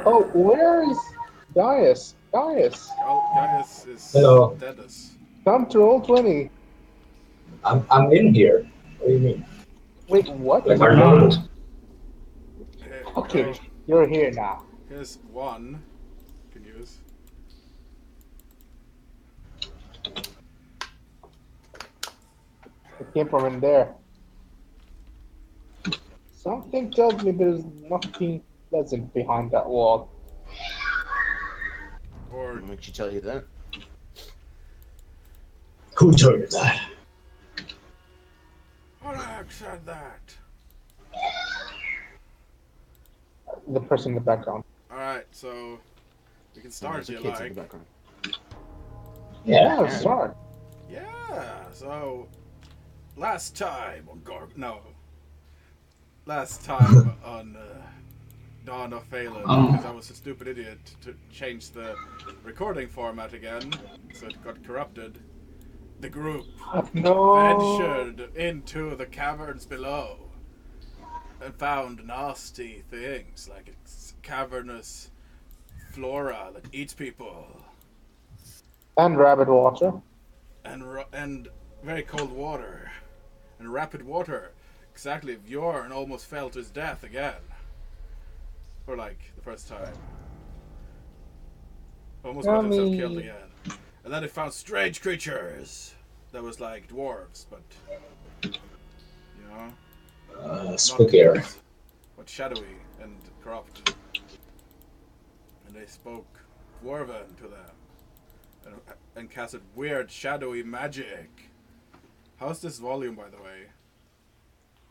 Oh, where is Gaius? Gaius, Gaius is Hello. deadest. come to roll 20. I'm in here. What do you mean? Wait, what? Like I'm not. Okay, Well, you're here now. here's one. Can use. It came from in there. Something tells me there's nothing pleasant behind that wall. Or What makes you tell you that? Who told you that? Horak said that. The person in the background. Alright, so we can And start there's a if you kids in the like. background. Yeah. Yeah, can. start. Yeah, so last time on last time on Dawn of Faelin, because I was a stupid idiot to change the recording format again, so it got corrupted. The group No. ventured into the caverns below and found nasty things like cavernous flora that eats people And rabbit water. and very cold water and rapid water. Exactly, Bjorn almost fell to his death again. For like the first time. Almost got himself killed Yummy. again. And then he found strange creatures that was like dwarves, but you know, not Spookier. dwarves, but shadowy and corrupt. And they spoke dwarven to them and casted weird shadowy magic. How's this volume, by the way?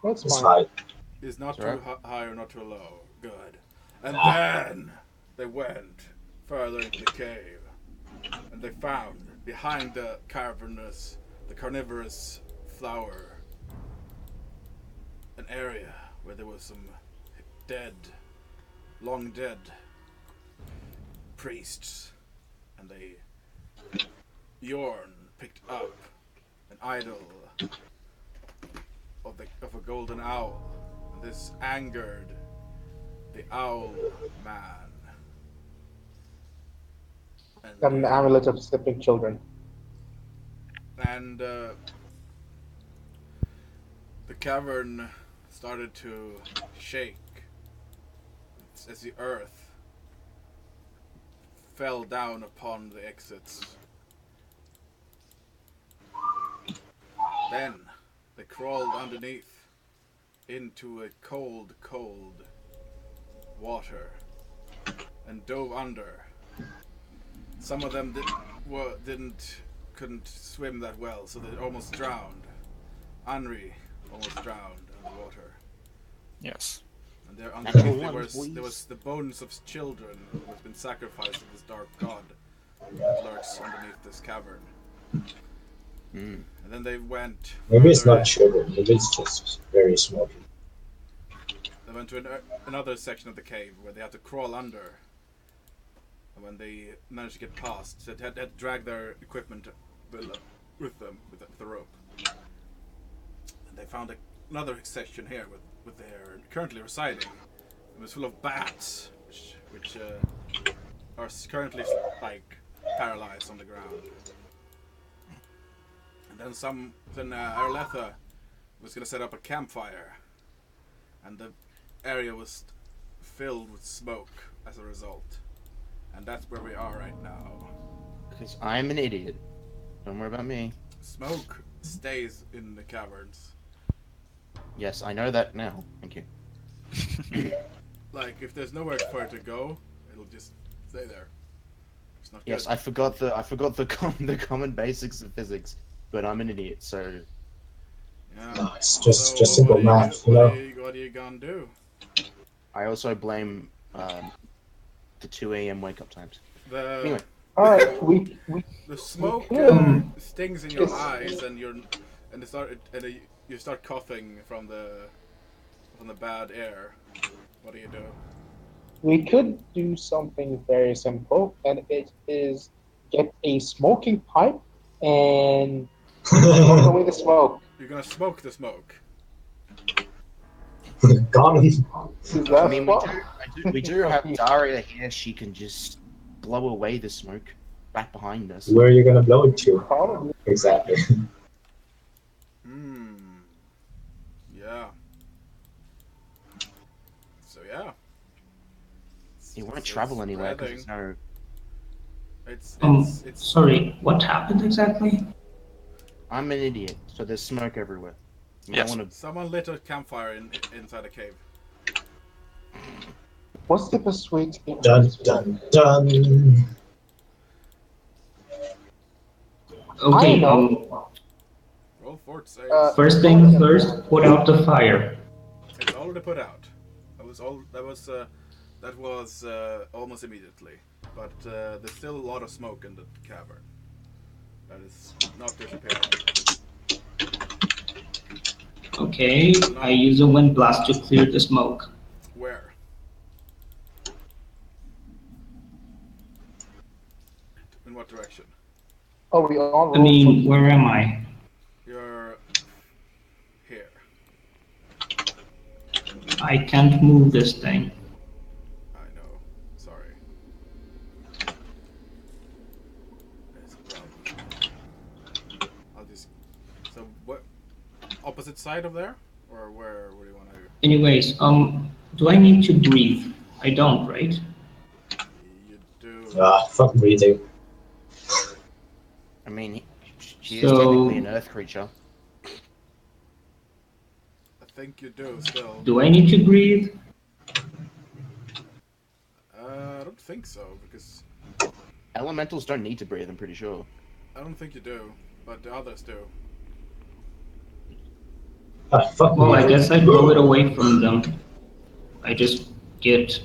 That's It's fine. fine. Is not It's all too right. high or not too low. Good. And Ah. then they went further into the cave, and they found behind the carnivorous flower, an area where there was some dead, long dead priests, and Bjorn picked up an idol of a golden owl. And this angered the owl man. An amulet of sleeping children. And the cavern started to shake as the earth fell down upon the exits. Then they crawled underneath into a cold, cold water and dove under. Some of them couldn't swim that well, so they almost drowned. Henri almost drowned underwater. Yes. And there Natural underneath ones, there boys. was the bones of children who had been sacrificed to this dark god that lurks underneath this cavern. Mm. And then they went Maybe it's further not children. Maybe it's just very small people. They went to another section of the cave where they had to crawl under. And when they managed to get past, they had to drag their equipment with them with the rope. And they found another section here with they're currently residing. It was full of bats, which are currently like paralyzed on the ground. And then Arletha was going to set up a campfire, and the area was filled with smoke as a result. And that's where we are right now. Because I'm an idiot. Don't worry about me. Smoke stays in the caverns. Yes, I know that now. Thank you. Like, if there's nowhere for it to go, it'll just stay there. It's not Yes, good. I forgot the common basics of physics, but I'm an idiot, so Yeah. No, it's So, just simple math, you know. what are you gonna do? I also blame the 2 a.m. wake up times. Anyway, Alright, The smoke could. stings in your Yes. eyes, and you start coughing from the bad air. What do you do? We could do something very simple, and it is get a smoking pipe and smoke away the smoke. You're gonna smoke the smoke. Gone. See, I that's mean, what. we do have Daria here. She can just blow away the smoke back behind us. Where are you gonna blow it to? Probably. Exactly. Hmm. Yeah. So yeah. It won't It's travel anywhere because spreading. there's no. It's Sorry, what happened exactly? I'm an idiot, so there's smoke everywhere. We don't Yes. want someone lit a campfire inside a cave. What's the best way to get rid of Dun smoke? dun dun. I Okay, know. Roll fort Uh, saves. first thing first, put out the fire. It's already put out. That was almost immediately. But there's still a lot of smoke in the cavern. That is not disappearing. Okay, Will I not. use a wind blast to clear the smoke. Where? In what direction? oh, we all I roll for mean, where am I? You're here. I can't move this thing. I know. Sorry. There's a problem. I'll just. So what? Opposite side of there, or where? Where do you want to? Anyways, do I need to breathe? I don't, right? You do. Ah, fuck breathing. I mean, she is technically an So, earth creature. I think you do still. do I need to breathe? I don't think so because Elementals don't need to breathe, I'm pretty sure. I don't think you do, but the others do. Ah, fuck Well, I breathing. guess I blow it away from them. I just get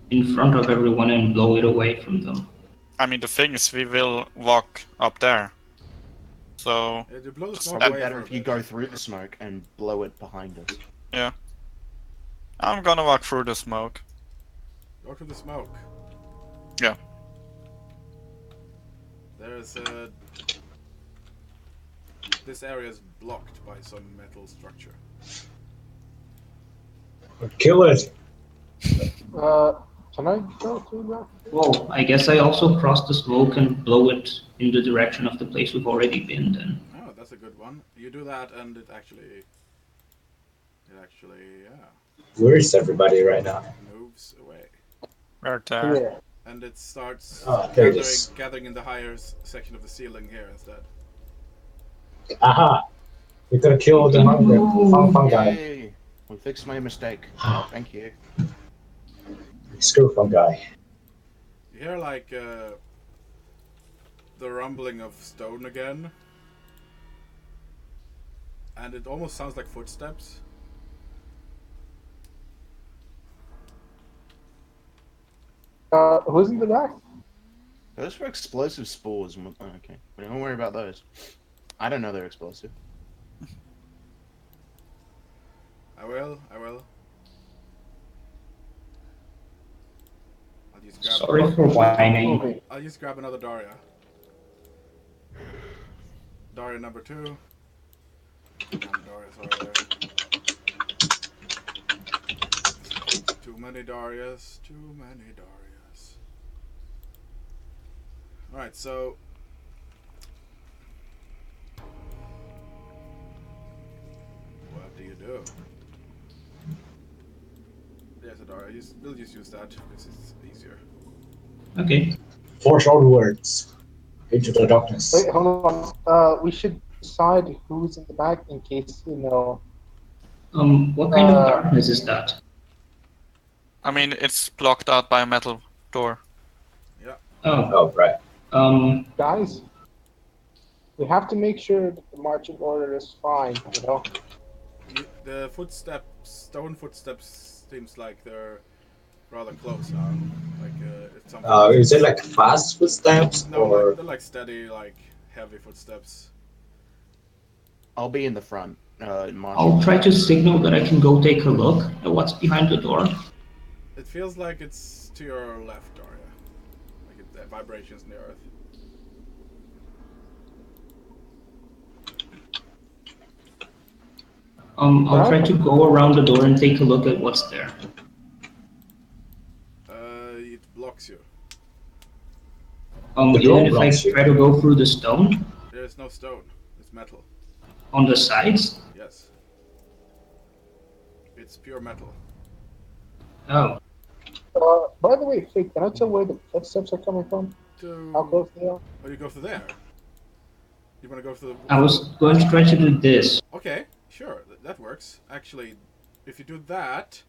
in front of everyone and blow it away from them. I mean, the thing is, we will walk up there. So, You blow the Just smoke Probably away better for a if you bit. go through the smoke and blow it behind us. yeah. I'm gonna walk through the smoke. Go to the smoke. Yeah. There's this area is blocked by some metal structure. Kill it. Can I go through that? Well, I guess I also cross the smoke and blow it in the direction of the place we've already been then. Oh, that's a good one. You do that, and it actually, yeah, Where is everybody right now? moves away, Right there. Here. and it starts Ah, there it is. gathering in the higher section of the ceiling here instead. Aha! We gotta kill the hungry fungi. Yay! We fixed my mistake. Thank you. Screw fungi. You hear like the rumbling of stone again, and it almost sounds like footsteps. Who's in the back? Those were explosive spores. Oh, okay. We don't worry about those. I don't know they're explosive. I will. I'll just grab. Sorry for whining. Moving. I'll just grab another Daria. Daria number 2. Daria's over there. Too many Darias. Too many Darias. Alright, so. What do you do? There's a Daria. We'll just use that because it's easier. Okay. Force onwards into the darkness. Wait, hold on. We should decide who's in the back in case What kind of Uh, darkness is that? I mean, it's blocked out by a metal door. Yeah. Oh, Oh, right. guys. We have to make sure that the marching order is fine. The stone footsteps, seems like they're rather close now. Like if something. Is it like fast footsteps No, or? they're like steady, like heavy footsteps. I'll be in the front. I'll try to signal that I can go take a look at what's behind the door. It feels like it's to your left, Daria. Like the vibrations in the earth. I'll try to go around the door and take a look at what's there. It blocks you. The door Even if I blocks you. try to go through the stone There is no stone. It's metal. on the sides? Yes. It's pure metal. Oh, By the way, Faith, can I tell where the footsteps are coming from? How close they are? Oh, you go through there. You want to go through the? I was going to try to do this. Okay, sure, that works. Actually, if you do that,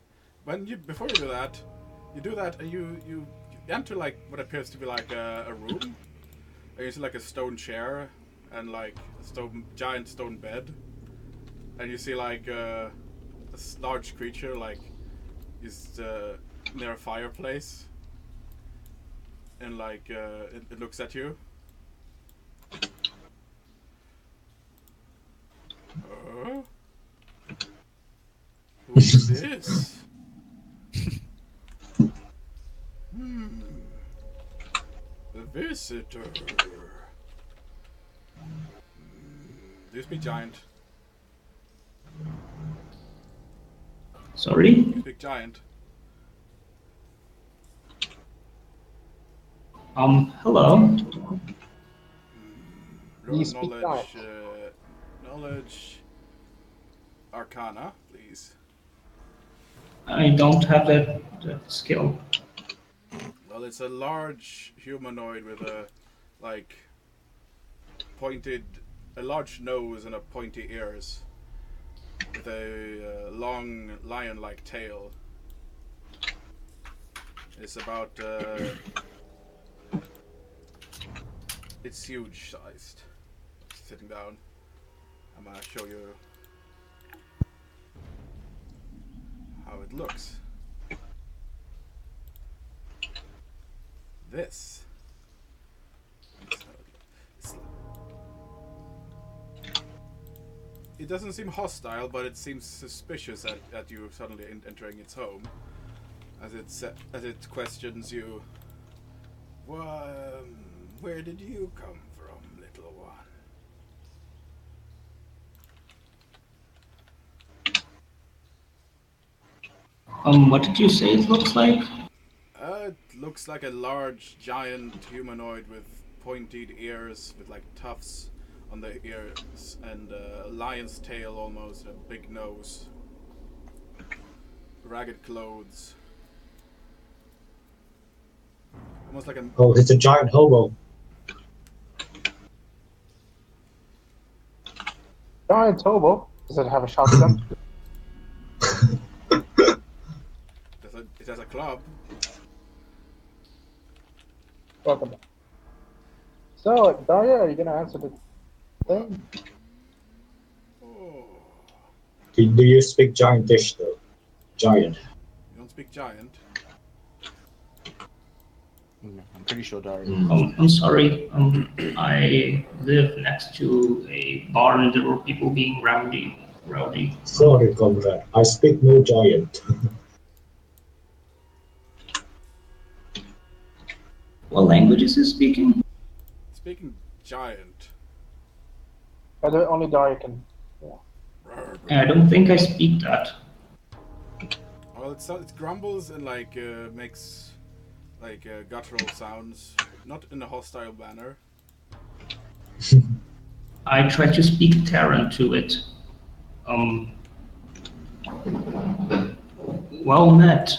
before you do that, and you enter like what appears to be like a room. And you see like a stone chair and like a giant stone bed, and you see like a large creature like is near a fireplace, and like it looks at you. Who's this? The visitor. Do you speak giant? Sorry? You speak giant. Hello? Roll You speak knowledge arcana, please. I don't have that skill. Well, it's a large humanoid with a like a large nose and a pointy ears, with a long lion-like tail. It's about it's huge sized. Sitting down, I'm gonna show you how it looks. This. It doesn't seem hostile, but it seems suspicious at you suddenly entering its home, as it questions you. Where did you come from, little one? What did you say it looks like? It looks like a large, giant humanoid with pointed ears, with like tufts on the ears, and a lion's tail almost, a big nose, ragged clothes. Almost like an... Oh, it's a giant hobo. Giant hobo. Does it have a shotgun? It has a club. Welcome back. So, Daria, are you gonna answer the thing? Oh. Do you speak giantish though? Giant. You don't speak giant? No, I'm pretty sure Dario. I'm sorry. I live next to a bar and there were people being rowdy. Sorry, comrade. I speak no giant. What language is he speaking? Speaking giant. Only Daria can. I don't think I speak that. Well, it grumbles and like makes like guttural sounds, not in a hostile manner. I try to speak Terran to it. Well met.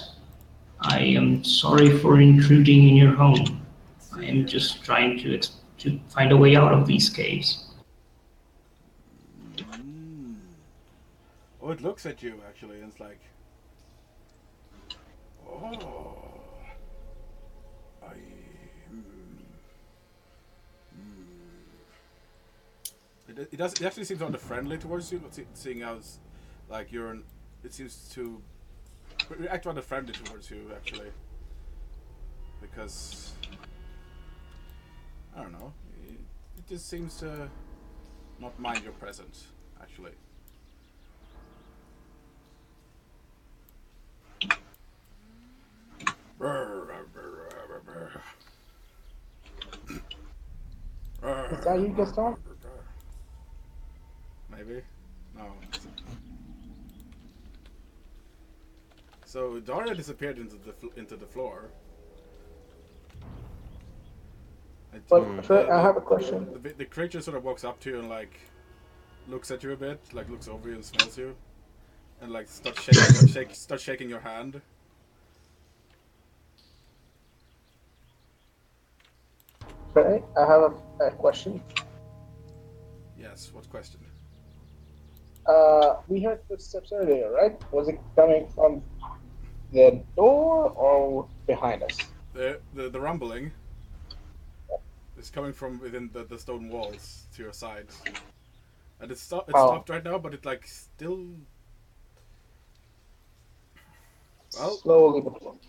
I am sorry for intruding in your home. I am just trying to find a way out of these caves. Oh, it looks at you actually, and it's like, oh, It actually seems rather friendly towards you, but seeing as like it seems to react rather friendly towards you actually, because I don't know, it just seems to not mind your presence actually. Is that you, Gaston? Maybe? No. So Daria disappeared into the floor. And But Frey, I have a question. the creature sort of walks up to you and like looks at you a bit, like looks over you and smells you, and like starts shaking your hand. Frey, I have a question. Yes. What question? We heard footsteps earlier, right? Was it coming from the door or behind us? The rumbling is coming from within the stone walls to your sides, and it stopped right now, but it like still. Well, slowly but slowly.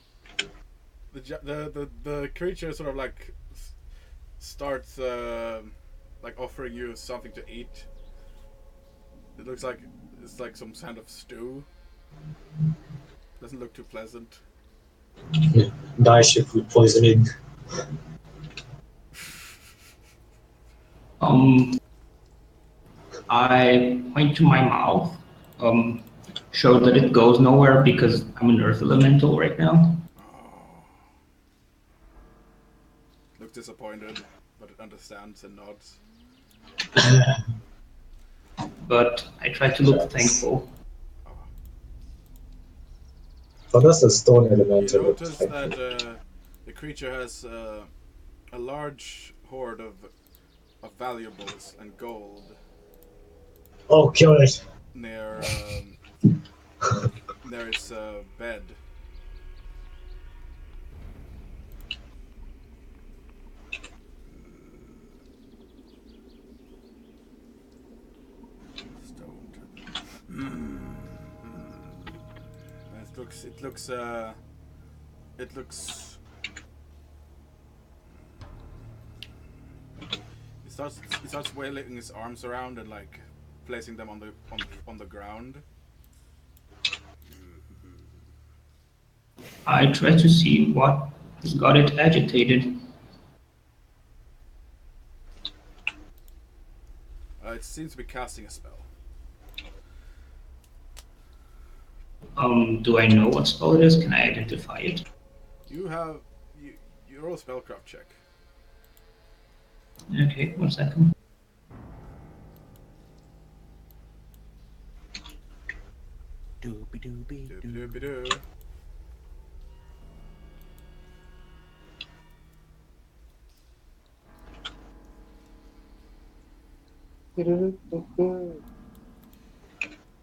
the creature sort of like starts like offering you something to eat. It looks like it's like some kind of stew. Doesn't look too pleasant. Die if food poisoning. I point to my mouth, show that it goes nowhere because I'm an earth elemental right now. Oh. Looks disappointed, but it understands and nods. But I try to look thankful. What does the stone You elemental look notice like? that the creature has a large hoard of valuables and gold Oh, kill it! near its bed. It looks. He starts wailing his arms around and like placing them on the ground. I try to see what has got it agitated. It seems to be casting a spell. Do I know what spell it is? Can I identify it? You roll a spellcraft check. Okay, 1 second. Doobie-doo.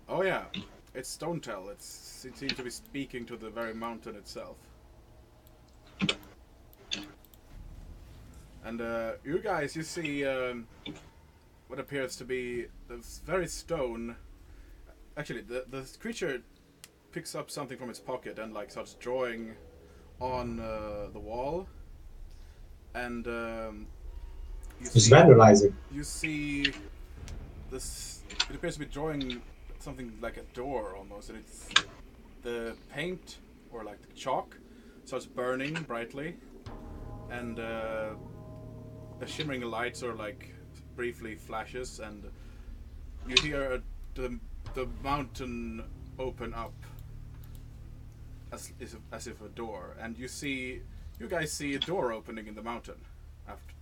Oh yeah, it's Stonetel. It seems to be speaking to the very mountain itself. And you guys, you see what appears to be the very stone. Actually, the creature picks up something from its pocket and like starts drawing on the wall. And It's vandalizing. You see this. It appears to be drawing something like a door almost, and it's the paint or like the chalk starts burning brightly, and a shimmering light sort of like briefly flashes, and you hear the mountain open up as if a door, and you guys see a door opening in the mountain. After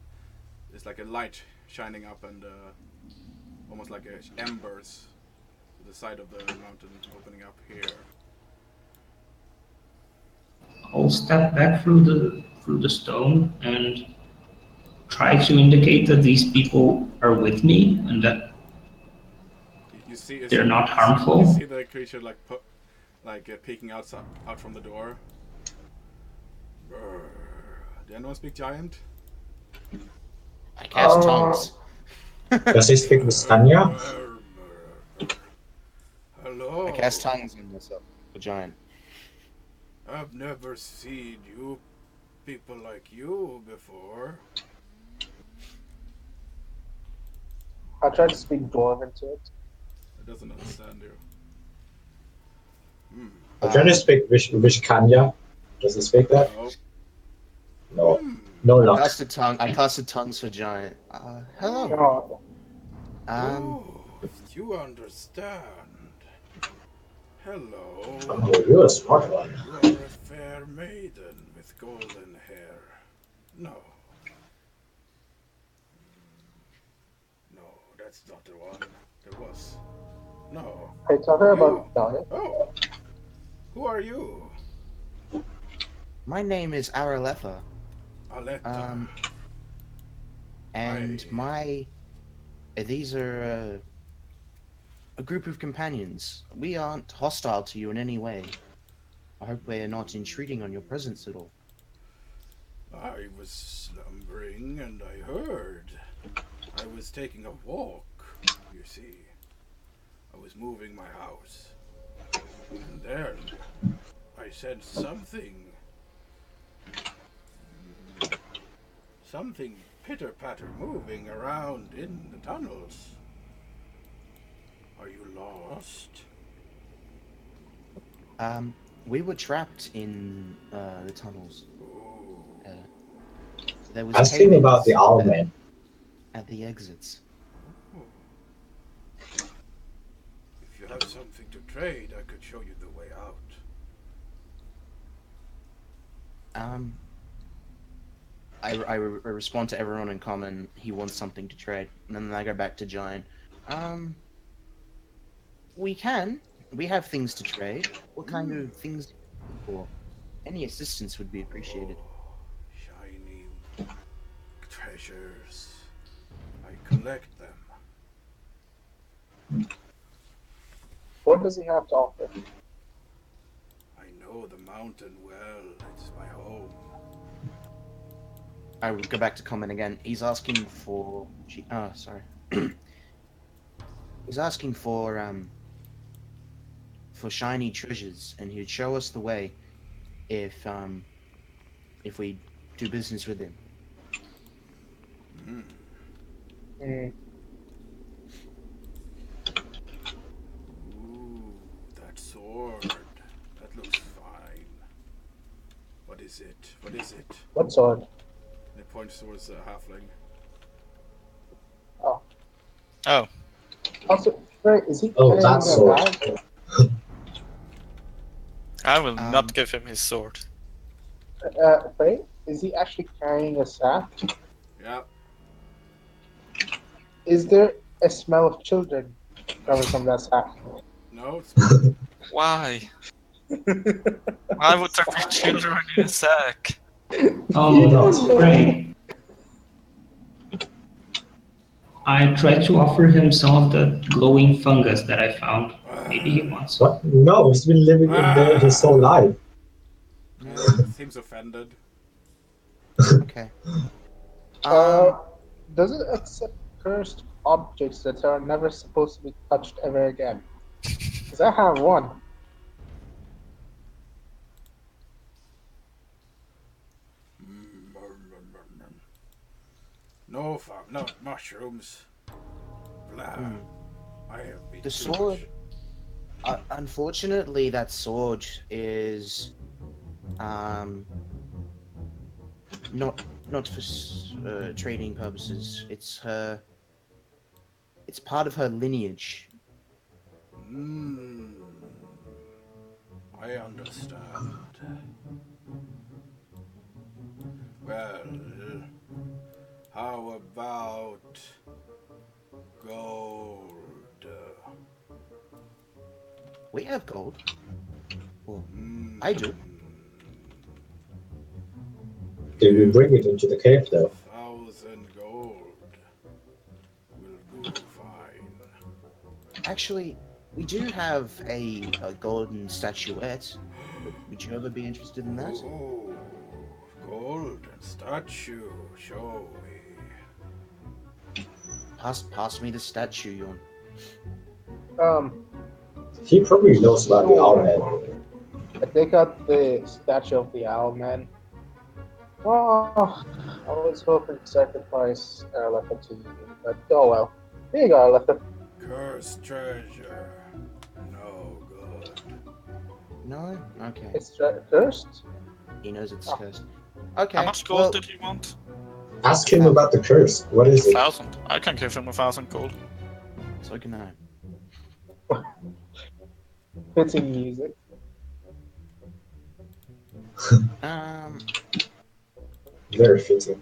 it's like a light shining up and almost like embers to the side of the mountain opening up here. I'll step back through the stone and try to indicate that these people are with me and that they're not harmful. You see the creature peeking out from the door. Did anyone speak giant? I cast tongues. Does he speak with Tanya? Hello. I cast tongues on myself, the giant. I've never seen you people like you before. I tried to speak Dwarven to it. It doesn't understand you. I'm trying to speak Vishkanya. Does he speak that? No. No. No luck. I casted tongues for giant. Hello. You understand. Hello. Oh, you're a smart one. No. Are you talking You. about Dahlia? Oh. Who are you? My name is Araletha. Aletta. Um, and these are a group of companions. We aren't hostile to you in any way. I hope we're not intruding on your presence at all. I was slumbering and I heard. I was taking a walk, you see. I was moving my house. And then I sensed something. Something pitter patter moving around in the tunnels. Are you lost? We were trapped in the tunnels. Oh. There was Ask him about the cave-ins owl man. at the exits. Oh. If you have something to trade, I could show you the way out. I respond to everyone in common. He wants something to trade, and then I go back to Giant. We can. We have things to trade. What kind of things are you looking for? Any assistance would be appreciated. Oh, shiny treasures. I collect them. What does he have to offer? I know the mountain well. It's my home. I would go back to comment again. He's asking for. Sorry. He's asking for shiny treasures, and he'd show us the way if we do business with him. Mm. Mm, Ooh, that sword. That looks fine. What is it? What is it? what sword? And he points towards the halfling. Oh. Oh, Also, Frey, is he Oh, carrying that a sword. bag? I will Um, not give him his sword. Frey, is he actually carrying a sack? Yeah. Is there a smell of children No. coming from that sack? No, it's Why? Why would there be children in a sack? Oh no. Frey, I tried to offer him some of the glowing fungus that I found. Maybe he wants some. What? No, he's been living in there his whole life. seems offended. Okay. Uh, does it accept cursed objects that are never supposed to be touched ever again? Because I have one. No, no mushrooms. Blah. I have been The too sword. much. Unfortunately, that sword is not for trading purposes. It's part of her lineage. Hmm. I understand. Well, how about gold? We have gold. Well, Hmm. I do. Did we bring it into the cave though? 1,000 gold will go fine. Actually, we do have a golden statuette. Would you ever be interested in that? Oh, golden statue. Show me. Pass me the statue, Yon. Um, He probably knows about the owl man. I take out the statue of the owl man. Well, I was hoping to sacrifice Arletha to you, but oh well. Here you go, Arletha. Cursed treasure. No good. No? Okay. It's cursed? He knows it's Oh. cursed. How Okay. much gold Well, did he want? Ask him about the curse. What is it? 1,000. I can give him 1,000 gold. so can I. Fitting music. Um, Very fitting.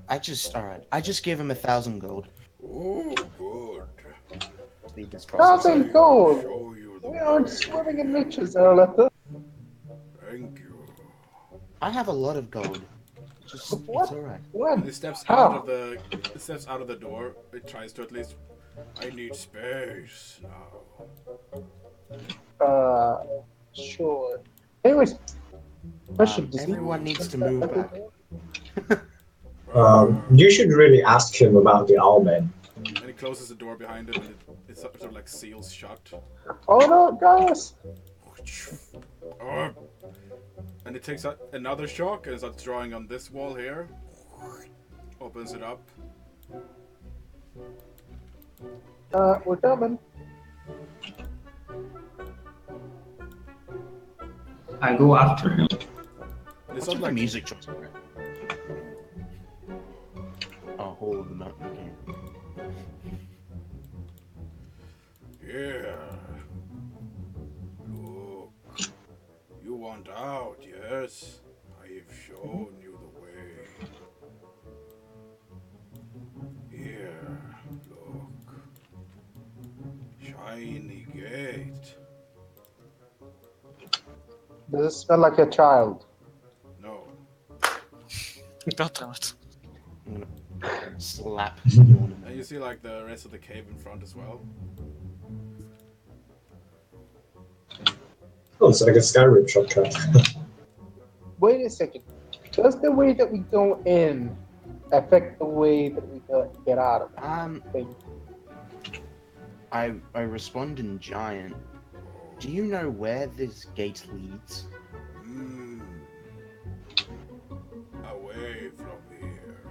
I just gave him 1,000 gold. Oh, good. To be this process. Thousand I'll gold. show you the We aren't way. swimming in riches, Arletta. Thank you. I have a lot of gold. Just What? it's alright. When? And he steps How? out of the door. It tries to at least. I need space now. Sure. Anyways, question. Does he? Everyone needs to move back. You should really ask him about the owl man. And he closes the door behind him, and it sort of like seals shut. Oh no, guys! And it takes out another shock and starts drawing on this wall here. Opens it up. We're coming. I go after him. And it's What's not with the like music choice? Oh, hold the mountain king. yeah. Look, you want out, yes? I've shown you the way. Here, look. Shiny gate. Does it smell like a child? No. God damn it. I'm gonna slap you on And you see like the rest of the cave in front as well. Oh, it's like a Skyrim shortcut. Wait a second. Does the way that we go in affect the way that we get out of it? I respond in giant. Do you know where this gate leads? Away from here.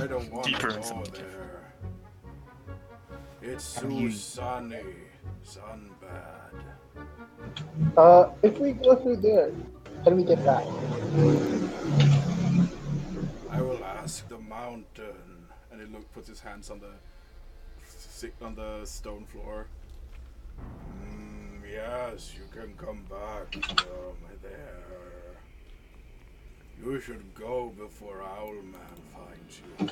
I don't want Deeper to in go some there. It's Have too you- sunny. Sunbad. If we go through there, can we get back? I will ask the mountain. And he puts his hands on the stone floor. Yes, you can come back from there. You should go before Owlman finds you.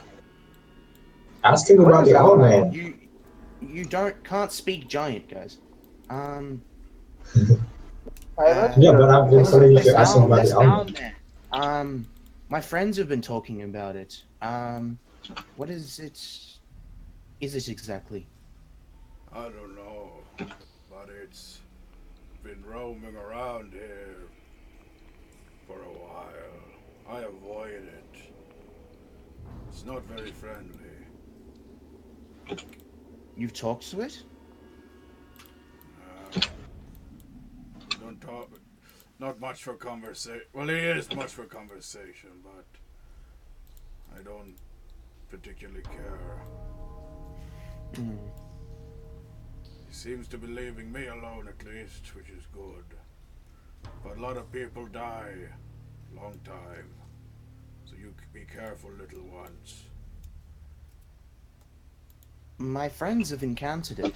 Ask him about the owl man. You can't speak giant, guys. I Yeah, but I'm just telling you to ask him about This the owl man. man. My friends have been talking about it. What is it? Is it exactly? I don't know, but it's been roaming around here for a while. I avoid it. It's not very friendly. You've talked to it? Don't talk. Not much for conversation. Well, he is much for conversation, but I don't particularly care. He seems to be leaving me alone at least, which is good. But a lot of people die. Long time. So you be careful, little ones. My friends have encountered it.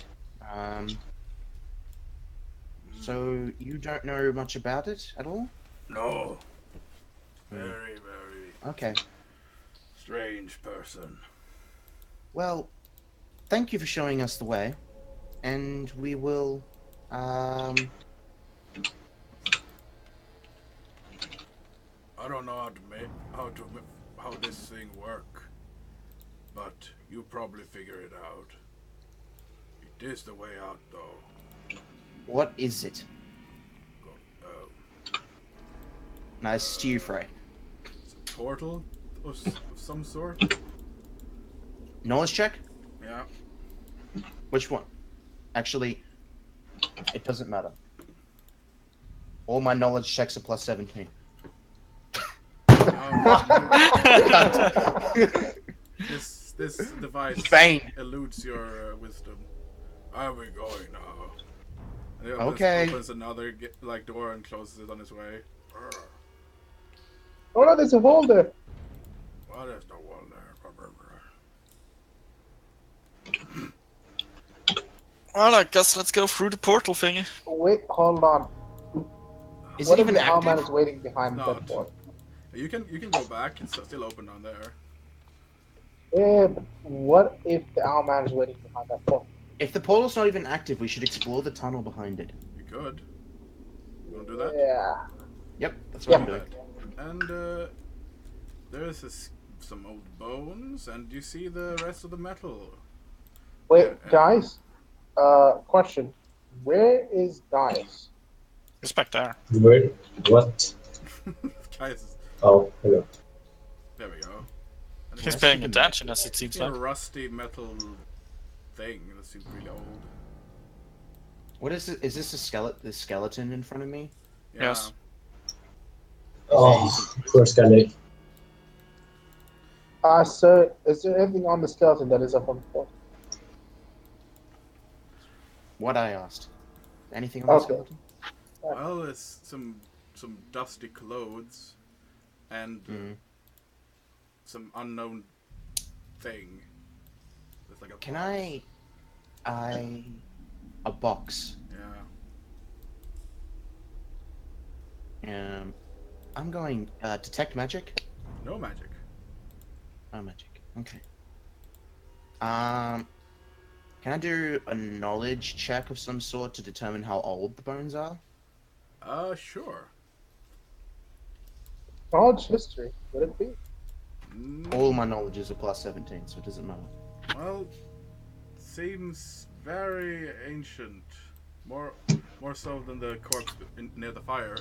So you don't know much about it at all? No. Very, very Okay. strange person. Well, thank you for showing us the way, and we will. I don't know how this thing work, but you probably figure it out. It is the way out, though. What is it? Go, Nice to you, Frey. it's a portal of some sort. Knowledge check? Yeah. Which one? Actually, it doesn't matter. All my knowledge checks are plus 17. This device Bane. eludes your wisdom. Where are we going now? And he Okay. opens another door and closes it on his way. Oh no, there's a hole there. Well, there's no wall there. Well, I guess let's go through the portal thingy. Wait, hold on. Is What it if even the Owlman active? is waiting behind No, that door? You can go back. It's still open down there. Yeah, but what if the Owlman is waiting behind that door? If the portal's not even active, we should explore the tunnel behind it. You could. You want to do that? Yeah. Yep, that's what Yeah. I'm doing. And there's some old bones, and you see the rest of the metal. Wait, Yeah, guys. Question. Where is Dias? It's back there. Where? What? Guys, Oh, hello. there we go. And He's it's paying the attention, as it seems a like. rusty metal thing that seems really old. What is it? Is this the skeleton in front of me? Yeah. Yes. Oh, poor Scully. Sir, is there anything on the skeleton that is up on the floor? What I asked. Anything on the Okay. skeleton? Well, there's some dusty clothes and Mm. some unknown thing. It's like a Can box. a box. Yeah. I'm going detect magic. No magic. Oh, magic. Okay. Can I do a knowledge check of some sort to determine how old the bones are? Sure. Knowledge history. Would it be? All my knowledge is a plus 17, so it doesn't matter. Well, seems very ancient. More so than the corpse near the fire,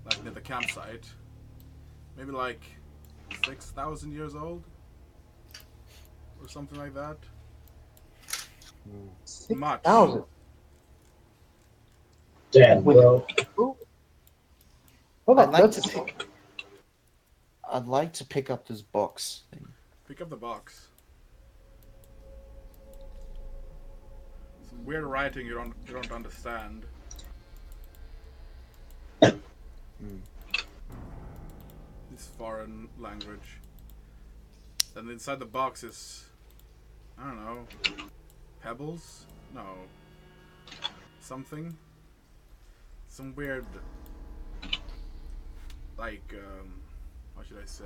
like near the campsite. Maybe like 6,000 years old, or something like that. Much. 6,000. Damn, bro. Ooh. Hold I'd on, like let's to I'd like to pick up this box thing. Pick up the box. Some weird writing you don't understand. This foreign language. And inside the box is, I don't know, pebbles? No. Something? Some weird, like, what should I say?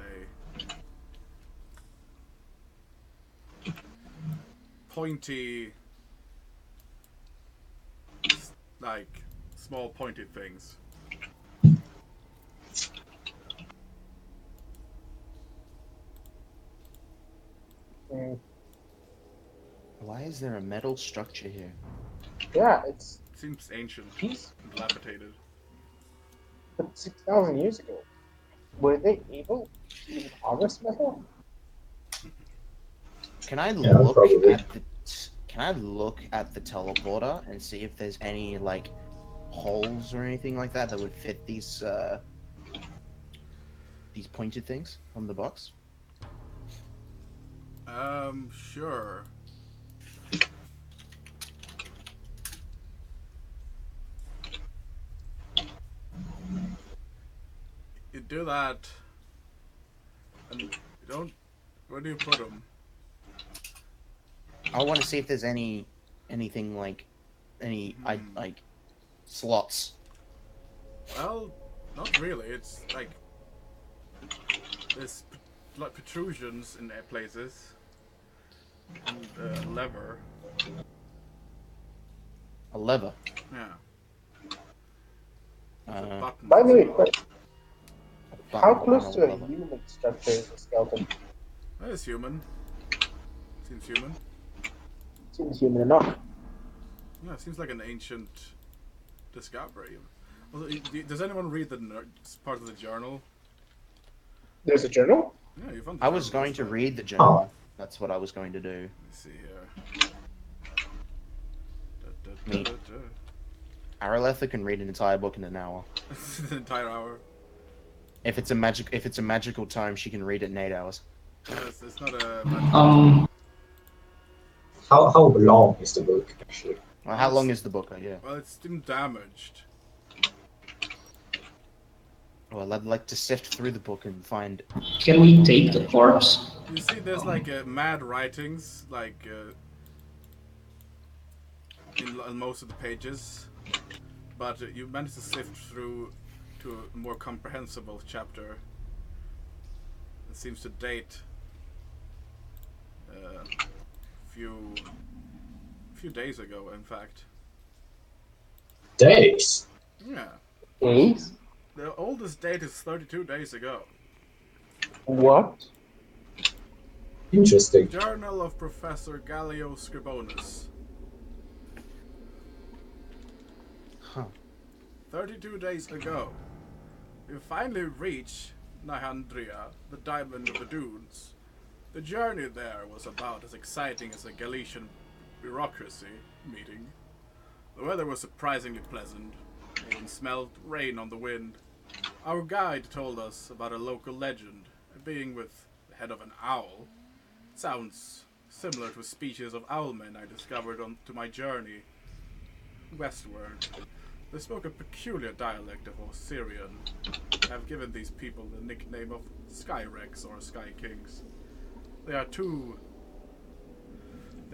Pointy, like, small pointy things. Mm. Why is there a metal structure here? Yeah, it's Seems ancient peace. and dilapidated. But 6,000 years ago, were they able to even harvest metal? Can I Yeah, look probably. at the Can I look at the teleporter and see if there's any like holes or anything like that that would fit these pointed things on the box? Sure. You do that, and you don't. Where do you put them? I want to see if there's anything like like slots. Well, not really. It's like there's like protrusions in places, and lever. A lever. Yeah. Uh, Button. By the way, question. button How on close to a lever. human structure is the skeleton? That is human. Seems human. Seems human enough. Yeah, seems like an ancient discovery. Also, does anyone read the part of the journal? There's a journal? Yeah, you found the I was journal, going to that's read the journal. That's what I was going to do. Let me see here. Me. Araleth can read an entire book in an hour. The entire hour. If it's a magical tome, she can read it in 8 hours. Yeah, it's not a. How long is the book actually? Well, how long is the book? Yeah. Well, it's been damaged. Well, I'd like to sift through the book and find. Can we take the corpse? You see, there's like mad writings, like in most of the pages, but you managed to sift through to a more comprehensible chapter. It seems to date few few days ago, in fact. Days? Yeah. Days? The oldest date is 32 days ago. What? Interesting. Journal of Professor Gallio Scribonus. Huh. 32 days ago, we finally reached Nihandria, the Diamond of the Dunes. The journey there was about as exciting as a Galician bureaucracy meeting. The weather was surprisingly pleasant. I even smelled rain on the wind. Our guide told us about a local legend, a being with the head of an owl. It sounds similar to a species of owlmen I discovered on to my journey westward. They spoke a peculiar dialect of Osirian. I have given these people the nickname of Skyrex or Sky Kings. They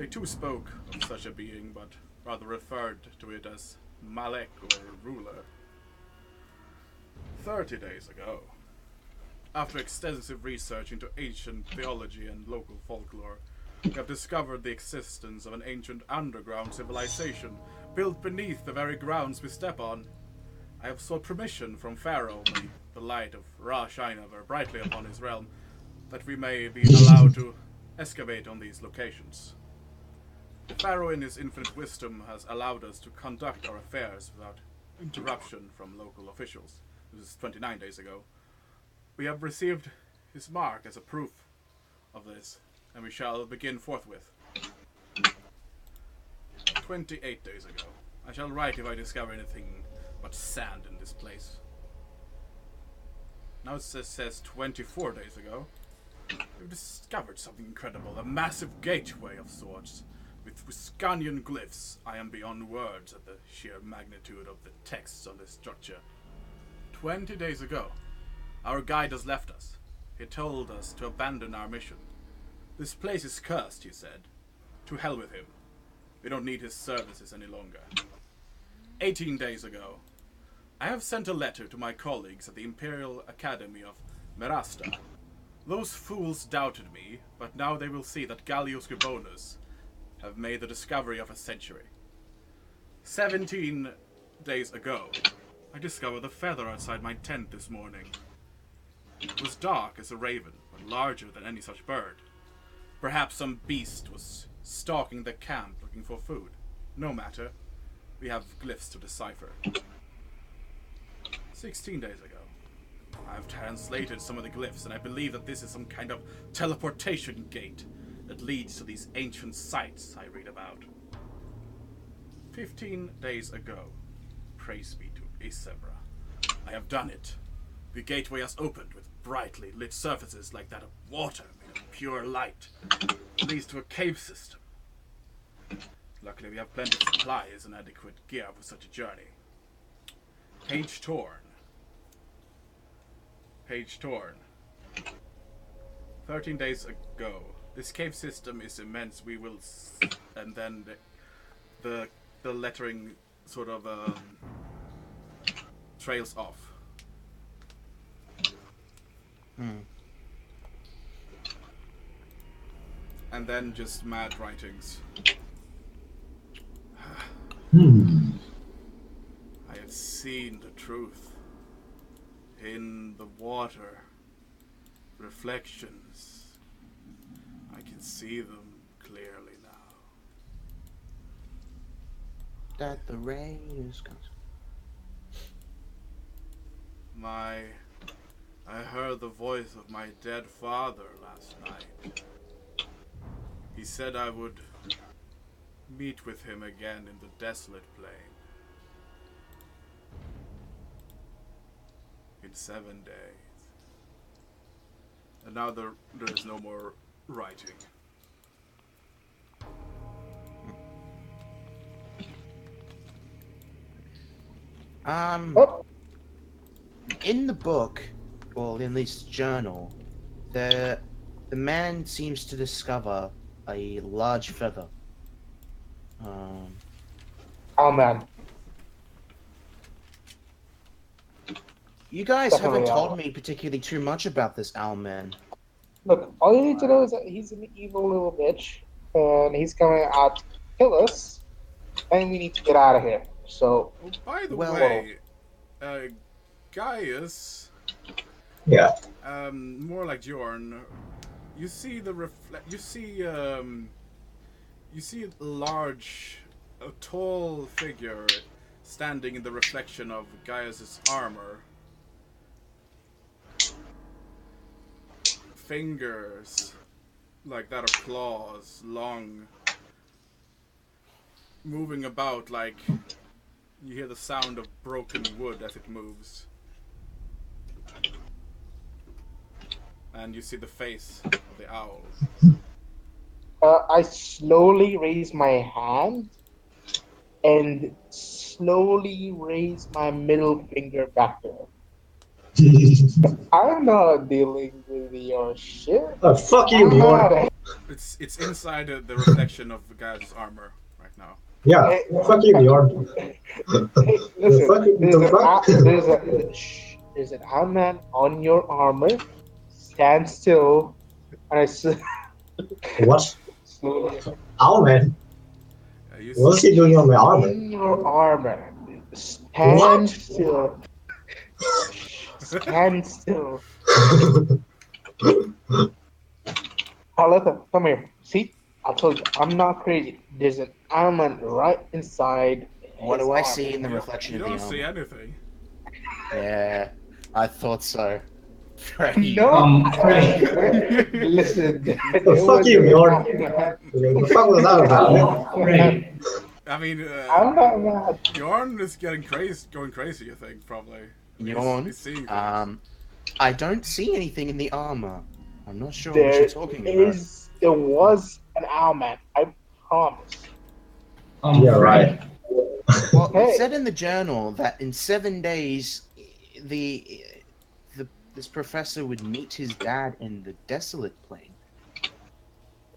too spoke of such a being, but rather referred to it as Malek or ruler. 30 days ago, after extensive research into ancient theology and local folklore, we have discovered the existence of an ancient underground civilization built beneath the very grounds we step on. I have sought permission from Pharaoh, may the light of Ra shine ever brightly upon his realm, that we may be allowed to excavate on these locations. The Pharaoh in his infinite wisdom has allowed us to conduct our affairs without interruption from local officials. This is 29 days ago. We have received his mark as a proof of this, and we shall begin forthwith. 28 days ago. I shall write if I discover anything but sand in this place. Now it says 24 days ago. We've discovered something incredible, a massive gateway of sorts, with Wiscanian glyphs. I am beyond words at the sheer magnitude of the texts on this structure. 20 days ago, our guide has left us. He told us to abandon our mission. This place is cursed, he said. To hell with him. We don't need his services any longer. 18 days ago, I have sent a letter to my colleagues at the Imperial Academy of Merasta. Those fools doubted me, but now they will see that Gallio Scribonus have made the discovery of a century. 17 days ago, I discovered a feather outside my tent this morning. It was dark as a raven, but larger than any such bird. Perhaps some beast was stalking the camp looking for food. No matter. We have glyphs to decipher. 16 days ago, I have translated some of the glyphs, and I believe that this is some kind of teleportation gate that leads to these ancient sites I read about. 15 days ago, praise be to Isebra. I have done it. The gateway has opened with brightly lit surfaces like that of water made of pure light. It leads to a cave system. Luckily, we have plenty of supplies and adequate gear for such a journey. Page torn. Page torn. 13 days ago. This cave system is immense. We will, and then the lettering sort of trails off. And then just mad writings. I have seen the truth in the water. Reflections. I can see them clearly now. That the rain is coming. I heard the voice of my dead father last night. He said I would meet with him again in the desolate plain. In 7 days. And now there is no more writing. Oh, In the book, well, in this journal, the man seems to discover a large feather. oh man. You guys Definitely haven't told owl. me particularly too much about this owl man. Look, all you need to know is that he's an evil little bitch, and he's coming out to kill us. and we need to get out of here. So, Oh, by the Well- way, Gaius, Yeah. more like Jorn, you see you see a large, a tall figure standing in the reflection of Gaius's armor. Fingers like that of claws, long, moving about like you hear the sound of broken wood as it moves. And you see the face of the owl. I slowly raise my hand and slowly raise my middle finger back to her. I'm not dealing with your shit. Fuck you, I'm Bjorn. not. It's inside the reflection of the guy's armor right now. Yeah, Hey, fuck you, Bjorn. Hey, listen, fuck, there's an owl man on your armor. Stand still, and I What? slowly Ow, man. You What's see, he doing on my armor? in your armor. What? Stand still. Stand still. Carlota, come here. See, I told you, I'm not crazy. There's an almond right inside. What his do I armor. see in the you reflection don't, of you the don't see armor? anything. Yeah, I thought so. Frejth. No, Frejth. listen. Fuck you, Bjorn. What the fuck was that about, man? Right. I mean, I'm not mad. Bjorn is going crazy. You think probably? Yawn. He's seeing things. I don't see anything in the armor. I'm not sure what you're talking about. There was an owl man. I promise. Yeah, right. Well, Hey. it said in the journal that in 7 days, the this professor would meet his dad in the desolate plain.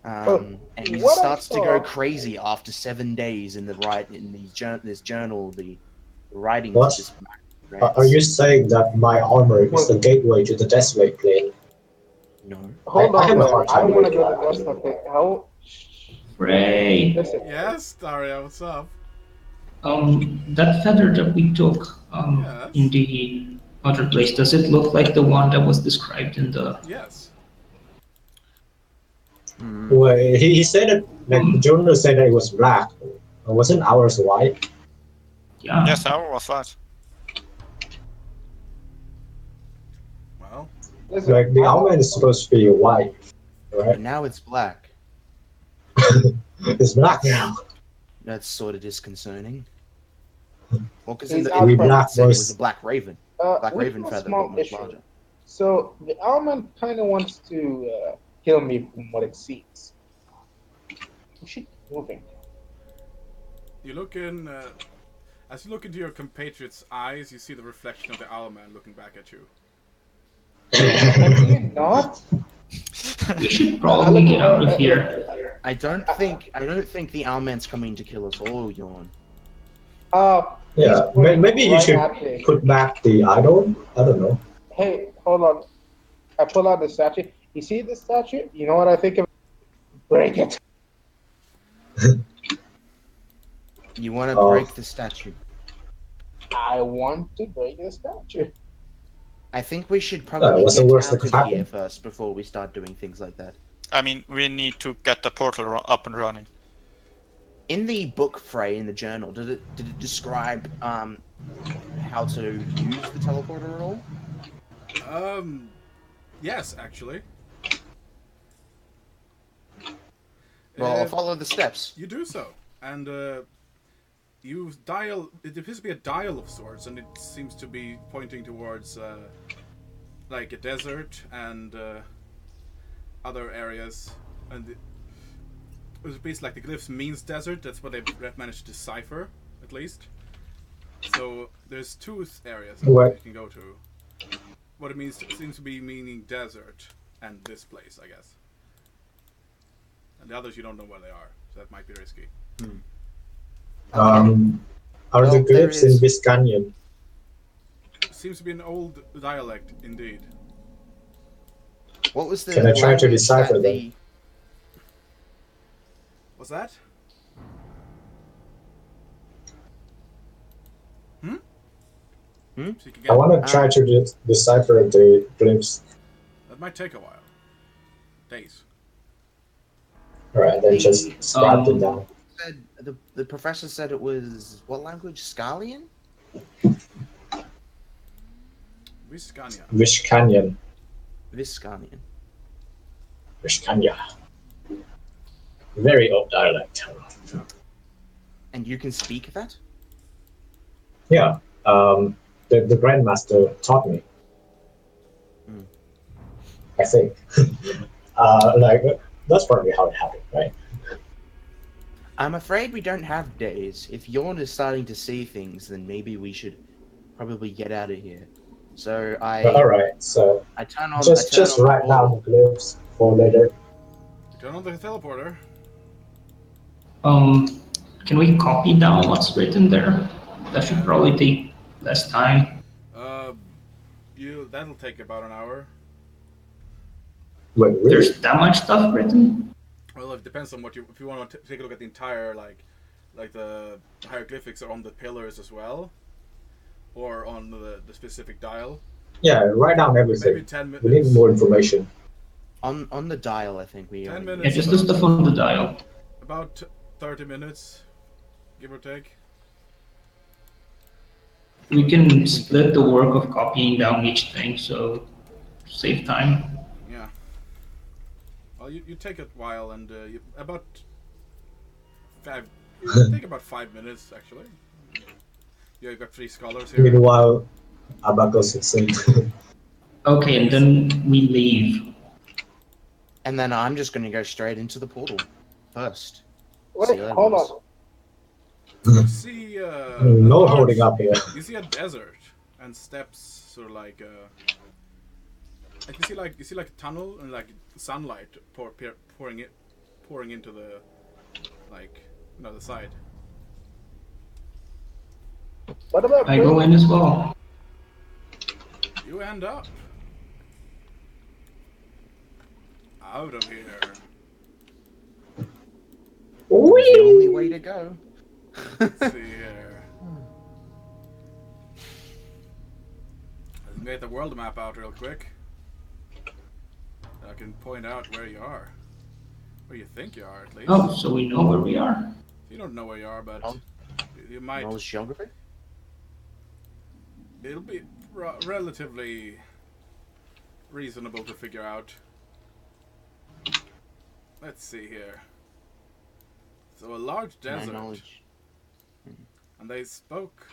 And he what I starts to go saw- crazy after 7 days in this journal, the writings What? of this man. Are you saying that my armor is the gateway to the desolate plane? No. Hold I on, have a man. hard I time want to with get the rest of it. How? Frey. Listen. Yes, Daria, what's up? That feather that we took Yes. in the other place, does it look like the one that was described in the... Yes. Well, he said it, like, the journal said that it was black. Wasn't ours white? Yeah. Yes, how was that? Well, Listen. Like, the almond is supposed to be white, right? And now it's black. It's black now. That's sort of disconcerting. Well, because He's in out the for- black said it was was- a black raven. Black we raven have a feather, small but much issue. larger. So the owl man kind of wants to kill me from what it seems. We should keep moving. you look in. As you look into your compatriot's eyes, you see the reflection of the owl man looking back at you. Can you not? We should probably get out of here. I don't think the Owlman's coming to kill us all, Yawn. He's Yeah, pointing maybe you right should at me. put back the idol. I don't know. Hey, hold on. I pull out the statue. You see the statue? You know what I think of? Break it. You want to Oh. break the statue? I want to break the statue. I think we should probably what's the get worst out that of could happen? here first before we start doing things like that. I mean, we need to get the portal up and running. In the book, Frey, in the journal, did it describe how to use the teleporter at all? Yes, actually. Well, I'll follow the steps. You do so, and you dial. It appears to be a dial of sorts, and it seems to be pointing towards like a desert and other areas. And it was basically like the glyphs means desert. That's what they've managed to decipher, at least. So there's two areas that What? you can go to. What it means seems to be meaning desert and this place, I guess. And the others you don't know where they are, so that might be risky. Are Well, the there glyphs in is- Viscanyan? Seems to be an old dialect, indeed. What was the Can I try to language decipher that them? What's that? So you can I get, want to try to decipher the glyphs. that might take a while. Days. Alright, then just The scribe them down. said the professor said it was what language? Scalian? Viscania. Vishkanyan. Viscanian. Vishkanya. Very old dialect. Yeah. And you can speak that? Yeah. The Grandmaster taught me. Hmm. I think. That's probably how it happened, right? I'm afraid we don't have days. If Yorn is starting to see things, then maybe we should probably get out of here. So Alright, so I turn on just the write down portal. the glyphs for later. You turn on the teleporter. Um, can we copy down what's written there? That should probably take less time. Uh, that'll take about an hour. Wait, really? There's that much stuff written? Well, it depends on what you. If you want to take a look at the entire like the hieroglyphics are on the pillars as well, or on the specific dial. Yeah, write down Maybe everything. 10 We need minutes. more information. On the dial, I think we 10 only minutes. Yeah, just the stuff on the dial. About 30 minutes, give or take. We can split the work of copying down each thing, so save time. Yeah. Well, you take a while, and about five. You take about 5 minutes actually. You got 3 scholars here. Meanwhile, Abacus is in. Okay, and then we leave. And then I'm just going to go straight into the portal first. Wait, See how that hold goes. on. You see a No large, holding up here. You see a desert and steps, sort of like you see like a tunnel and like sunlight pouring into the the side. What about I go in as well. You end up out of here. It's the only way to go. Let's see here. Let's get the world map out real quick. I can point out where you are. Where you think you are, at least. Oh, so we know where we are. You don't know where you are, but Oh. you might. Knowledge geography? It'll be relatively reasonable to figure out. Let's see here. So a large My desert, knowledge. and they spoke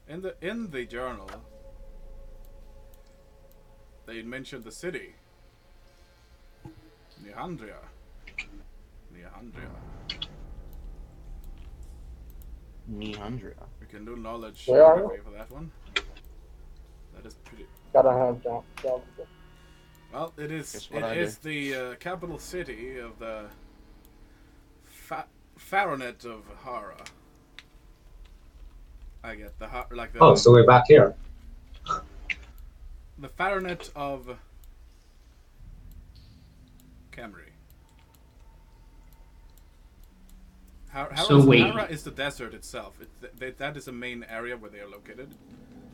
in the journal. They mentioned the city, Nehandria. Nehandria. We can do knowledge Where are geography for that one. That is pretty. Gotta have job. Well, it is. Guess what It I is the capital city of the Faronet of Hara. I get the Oh, so we're back here. the Faronet of Camry. So wait. Hara is the desert itself. That is the main area where they are located.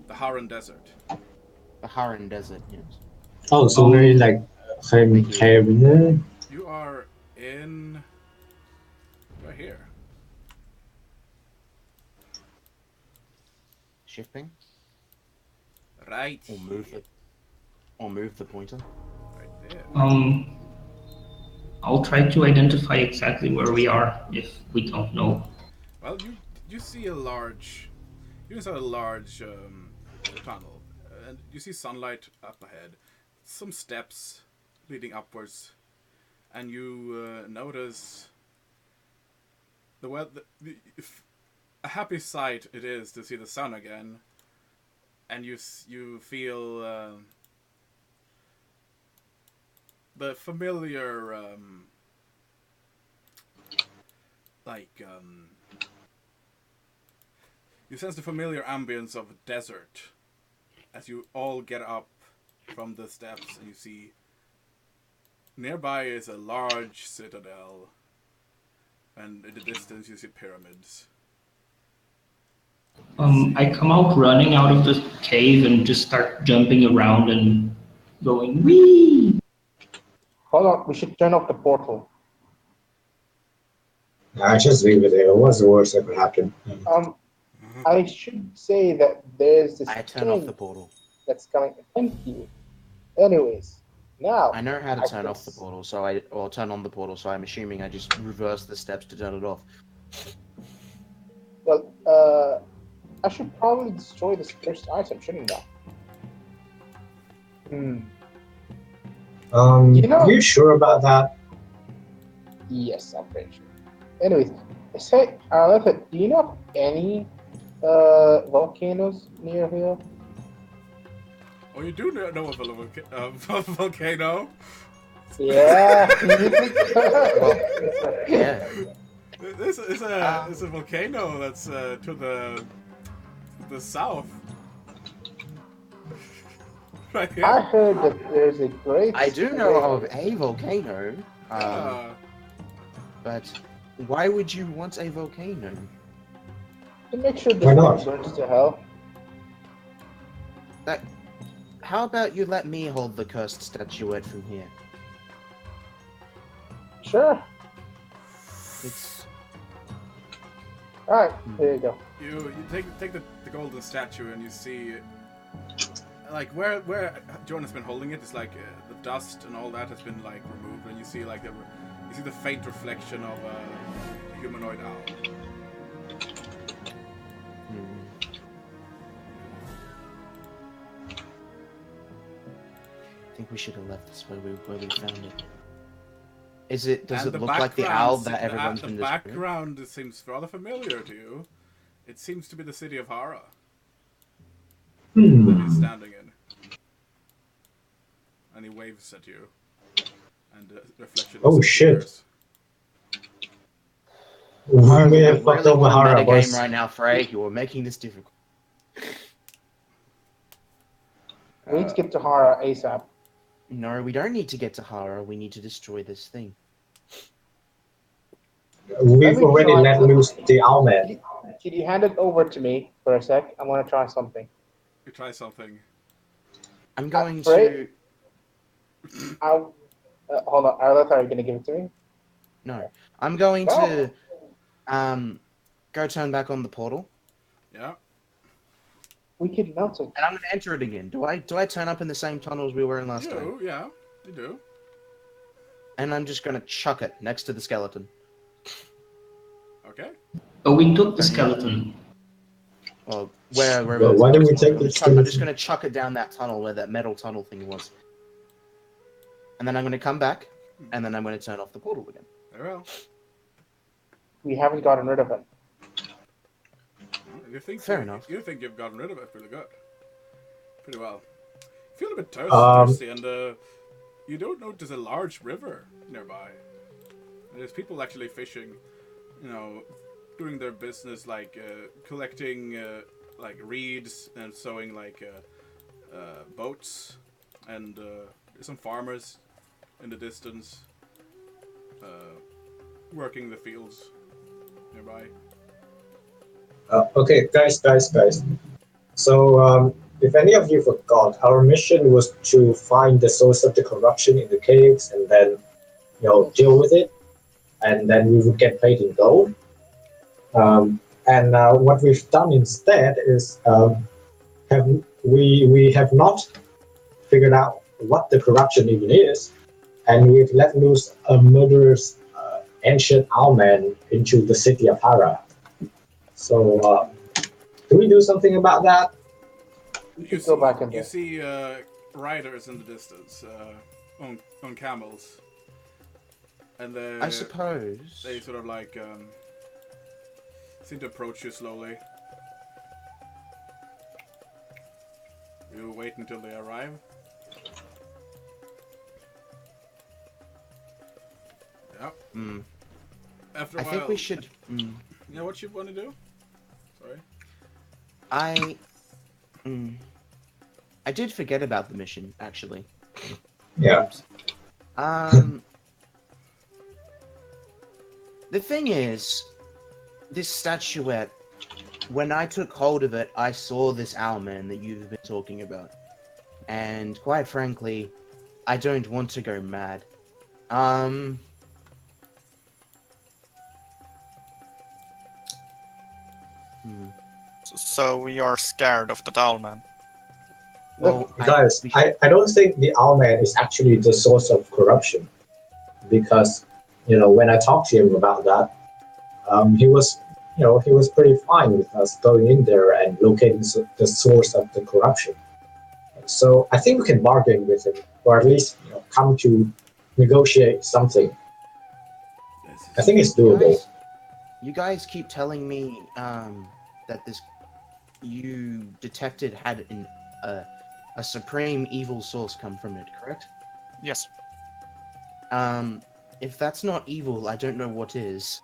The Haran Desert. The Haran Desert, yes. Oh, so we're in like Haven. You are in right here. Shifting? Right. Or move the pointer. Right there. I'll try to identify exactly where we are if we don't know. Well, you see a large tunnel, and you see sunlight up ahead, some steps leading upwards, and you notice a happy sight it is to see the sun again, and you feel the familiar you sense the familiar ambience of desert as you all get up from the steps, and you see nearby is a large citadel, and in the distance you see pyramids. I come out running out of the cave and just start jumping around and going wee. Hold on, we should turn off the portal. I just leave it there. What's the worst that could happen? Um, I should say that there's this I turn off the thing portal. that's coming. Thank you. Anyways, now I know how to I turn can off the portal, or turn on the portal, so I'm assuming I just reverse the steps to turn it off. Well, I should probably destroy this first item, shouldn't I? Hmm. You know- You sure about that? Yes, I'm pretty sure. Anyways, say, Arletha, do you know of any volcanoes near here? Oh, you do know of a volcano? Yeah. Yeah. This is a volcano that's to the south. Right here. I heard that there's a great. I do know of a volcano, Yeah. but why would you want a volcano? To make sure Why this not? thing burns to hell. How about you let me hold the cursed statuette from here? Sure. It's All right. Here you go. You take the golden statue and you see like where Jonah's been holding it is like the dust and all that has been like removed, and you see like you see the faint reflection of a humanoid owl. I think we should have left this where we found it. Is it? Does And it look like the owl that the everyone's been describing? background seems rather familiar to you. It seems to be the city of Hara that he's standing in. And he waves at you. And the reflection Oh, shit. disappears. We may have fucked really over want to Hara, metagame boys. right now, Frey. You are making this difficult. We need to get to Hara ASAP. No, we don't need to get to Hara. We need to destroy this thing. We've already let loose the Owlman. Can you hand it over to me for a sec? I want to try something. You try something. I'm going Frey? to. Hold on. Arletha, are you going to give it to me? No, I'm going to. Go turn back on the portal, Yeah. We could melt it. and I'm going to enter it again. Do I turn up in the same tunnels we were in last time? You do, yeah. You do. And I'm just going to chuck it next to the skeleton. Okay. Oh, we took the skeleton. Well, wherever. Well, why don't we take I'm the just skeleton? going to chuck it down that tunnel where that metal tunnel thing was. And then I'm going to come back, and then I'm going to turn off the portal again. Very well. We haven't gotten rid of it. Fair enough. You think you've gotten rid of it pretty good. Pretty well. You feel a bit thirsty, and you don't know there's a large river nearby. And there's people actually fishing, you know, doing their business, like collecting like reeds and sewing like boats, and there's some farmers in the distance working the fields nearby. Okay, guys. So, if any of you forgot, our mission was to find the source of the corruption in the caves and then, deal with it, and then we would get paid in gold. And what we've done instead is we have not figured out what the corruption even is, and we've let loose a murderous ancient owlman into the city of Hara. So, can we do something about that? You go back in there. You see riders in the distance on camels, and I suppose. they sort of like seem to approach you slowly. You wait until they arrive. Yep. After a I while, think we should. You know what you want to do? Sorry. I did forget about the mission, actually. Yeah. The thing is, this statuette, when I took hold of it, I saw this owlman that you've been talking about. And quite frankly, I don't want to go mad. Um... Hmm. So we are scared of the Owlman. Well, Guys, I don't think the Owlman is actually the source of corruption because, when I talked to him about that, he was, he was pretty fine with us going in there and locating the source of the corruption. So I think we can bargain with him, or at least come to negotiate something. I think it's doable. You guys keep telling me that you detected had a supreme evil source come from it, correct? Yes. If that's not evil, I don't know what is.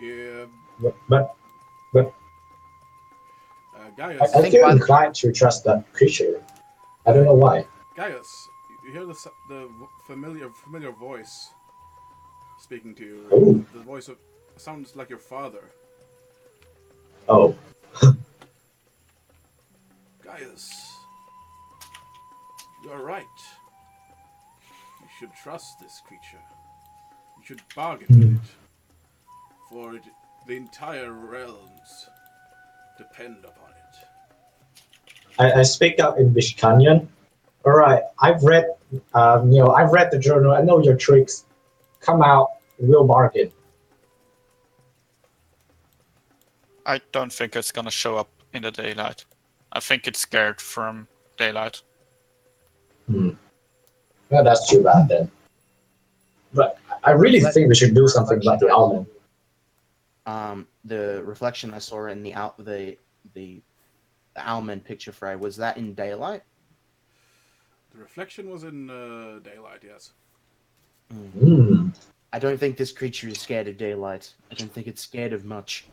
Yeah, But Gaius. I feel by the- inclined to trust that creature. I don't know why. Gaius, you hear the familiar voice speaking to you. Oh. The voice of sounds like your father. Oh, Gaius, you are right. You should trust this creature. You should bargain with it. For the entire realms depend upon it. I speak up in Vishkanyan. All right, I've read, I've read the journal. I know your tricks. Come out, we'll bargain. I don't think it's gonna show up in the daylight. I think it's scared from daylight. Well, that's too bad then. But I really think we should do something about the Almond. The reflection I saw in the Owlman picture fray, was that in daylight? The reflection was in daylight, yes. I don't think this creature is scared of daylight. I don't think it's scared of much.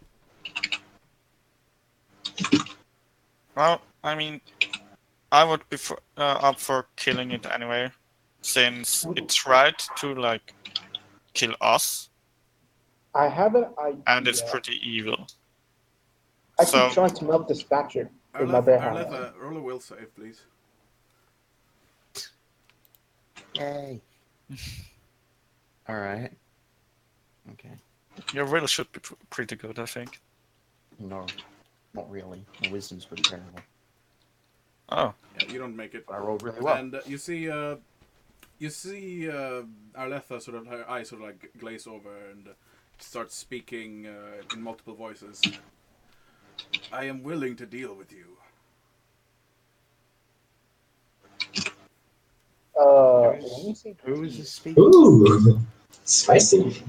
Well, I mean, I would be up for killing it anyway, since it tried to kill us, I have an idea. and it's pretty evil. I So- keep trying to melt the statue with my bare hands. Arletha, roll a will save, please. Yay. Alright. Okay. Your will should be pretty good, I think. No, not really. My wisdom's pretty terrible. Oh, Yeah, you don't make it. But I rolled really well. And you see Arletha sort of, her eyes sort of like glaze over and starts speaking in multiple voices. I am willing to deal with you. Let me see. Who is this speaking? Ooh, spicy.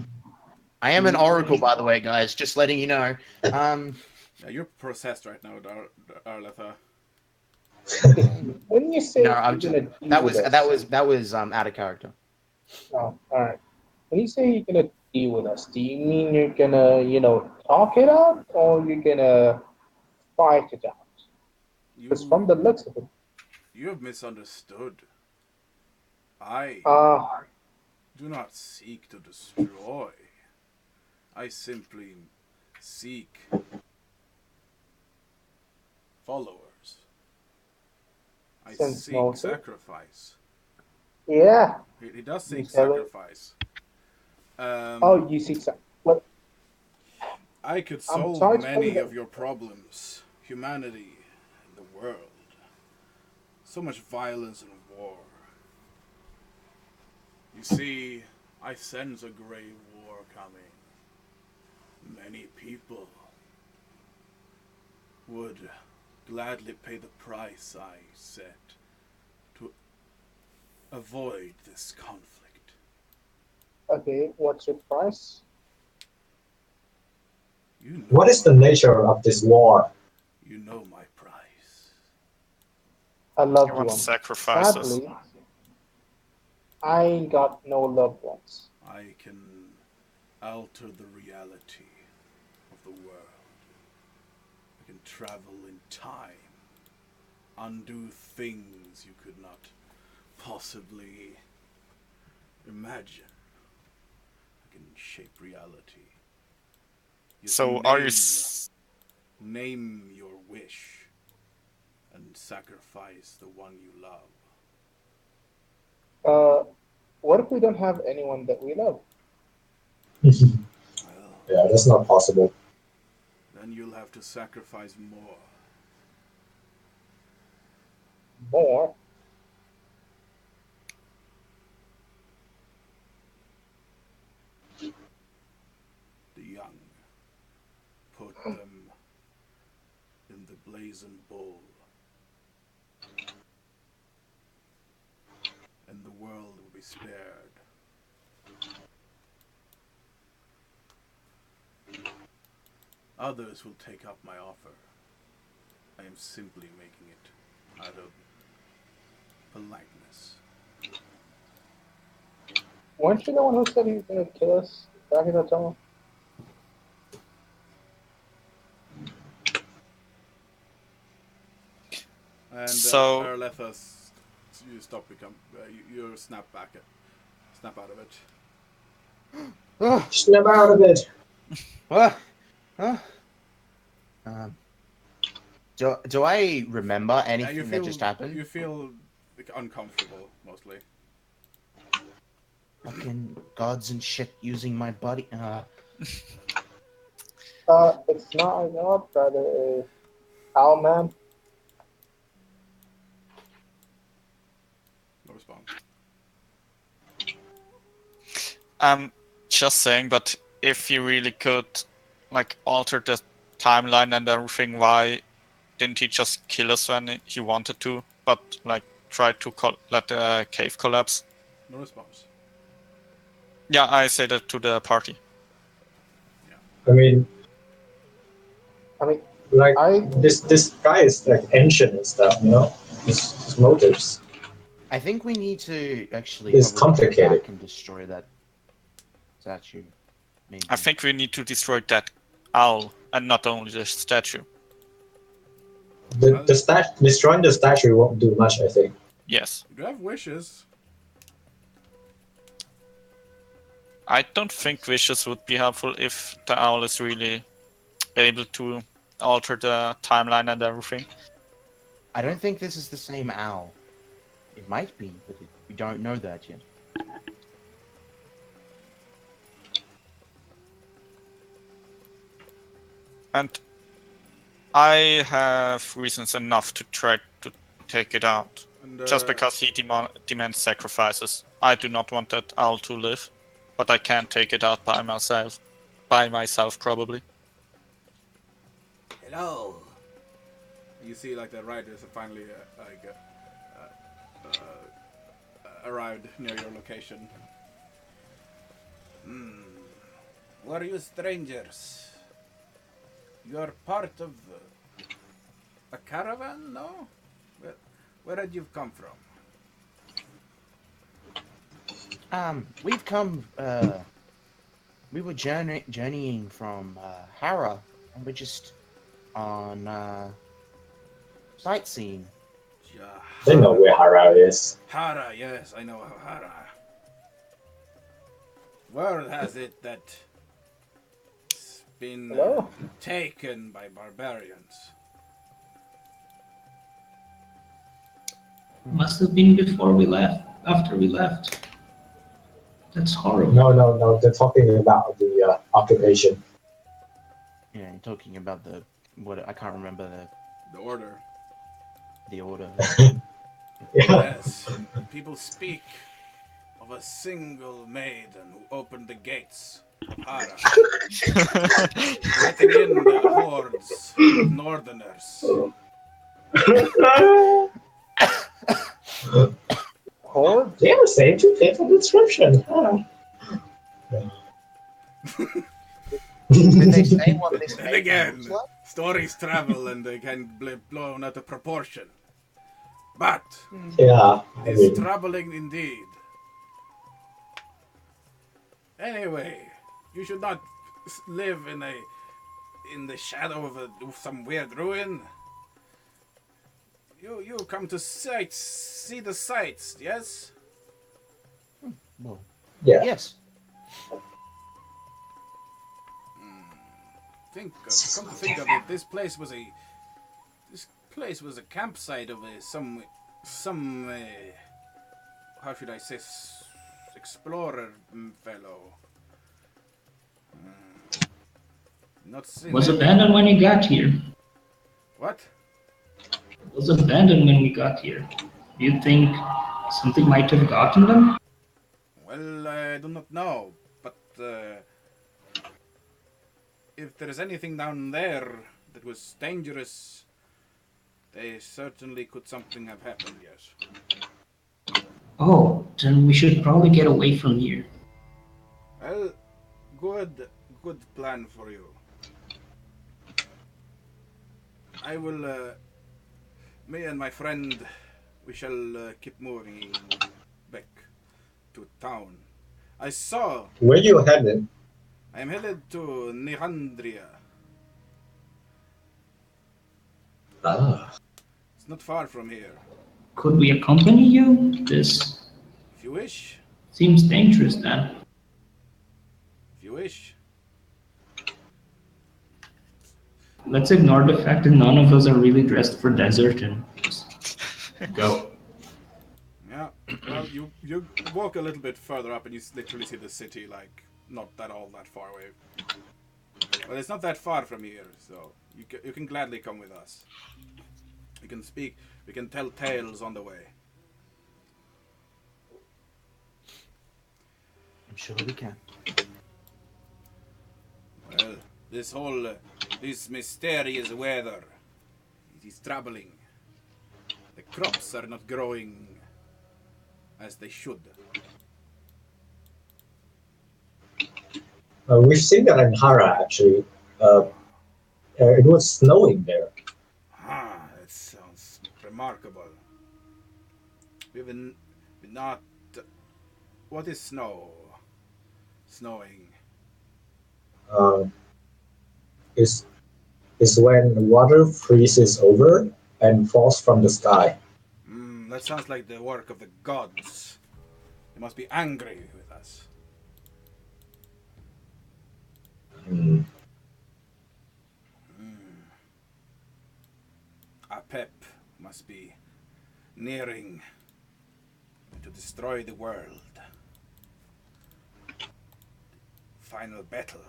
I am an oracle, by the way, guys. Just letting you know. Yeah, you're processed right now, Arletha. When you say No, you're I'm just, gonna deal that with was us, out of character. Oh, all right. When you say you're gonna deal with us, do you mean you're gonna, talk it out, or you're gonna fight it out? Because from the looks of it, You have misunderstood. I do not seek to destroy. I simply seek followers. I Sense seek motive. sacrifice. yeah. He does You seek tell it. sacrifice. Oh, you seek. Well, I could I'm solve sorry to tell many you that- of your problems. Humanity, the world. So much violence and war. You see, I sense a grey war coming. Many people would gladly pay the price I set to avoid this conflict. Okay, what's your price? You know What is the nature of this war? You know my price. I loved you you. want sacrifices. Sadly, I ain't got no loved ones. I can alter the reality of the world. I can travel in time, undo things you could not possibly imagine. I can shape reality. So are you? Name your wish and sacrifice the one you love. What if we don't have anyone that we love? Well, Yeah, that's not possible. then you'll have to sacrifice more. More? The young. Put them in the blazing bowl. And the world will be spared. Others will take up my offer. I am simply making it out of politeness. Weren't you the one who said he was gonna kill us back in the tunnel? And So Arlethas, you stop become you snap out of it. Snap out of it. What? Huh? Do I remember anything that just happened? You feel like, uncomfortable mostly. Fucking gods and shit using my body. It's not a god, rather a owl man. No response. I'm just saying, but if you really could, like, alter the timeline and everything, why didn't he just kill us when he wanted to, but like try to let the cave collapse? No response. Yeah, I say that to the party. I mean, I mean, like I this guy is like ancient and stuff, you know. His motives. I think we need to actually It's probably go complicated. back and destroy that statue. Maybe. I think we need to destroy that owl and not only the statue. Destroying the statue won't do much, I think. Yes. You have wishes. I don't think wishes would be helpful if the owl is really able to alter the timeline and everything. I don't think this is the same owl. It might be, but we don't know that yet. And I have reasons enough to try to take it out. And, Just because he demands sacrifices. I do not want that owl to live, but I can't take it out by myself. By myself, probably. Hello. You see, like the riders have finally arrived near your location. What are you strangers? You're part of a caravan, no? Where did you come from? We've come. We were journeying from Hara, and we're just on sightseeing. They know where Hara is. Hara, yes, I know Hara. Word has it that it's been Hello? taken by barbarians. Must have been before we left, after we left. That's horrible. No. They're talking about the occupation. Yeah, you're talking about the what? I can't remember The order. the order. Yeah. Yes, people speak of a single maiden who opened the gates of Hara, letting in the hordes of northerners. horde? They were saying too faithful description. Did they say what this And maiden again, looks like? stories travel and they can be blown out of proportion. But Yeah, I it is mean, troubling indeed. Anyway, you should not live in the shadow of some weird ruin. You come to see the sights, yes? Well, yeah. yes. Come to think of it, this place was a campsite of some how should I say, explorer fellow. Not seen Was any. abandoned when you got here. What? Was abandoned when we got here. Do you think something might have gotten them? Well, I do not know, but if there is anything down there that was dangerous, they certainly could something have happened. Yes. Oh, then we should probably get away from here. Well, good plan for you. I will. Me and my friend, we shall keep moving back to town. I saw. Where you headed? I am headed to Nihandria. Ah, It's not far from here. Could we accompany you? This If you wish. seems dangerous then. If you wish. Let's ignore the fact that none of us are really dressed for desert and just go. Yeah. Well, you walk a little bit further up and you literally see the city, like not that far away. But it's not that far from here, so you can gladly come with us. We can speak. We can tell tales on the way. I'm sure we can. Well, this mysterious weather, it is troubling. The crops are not growing as they should. we've seen that in Hara actually. It was snowing there. Ah, that sounds remarkable. We've been not. What is snow? Snowing. Uh, is when water freezes over and falls from the sky. That sounds like the work of the gods. They must be angry with us. Hmm. Apep must be nearing to destroy the world. Final battle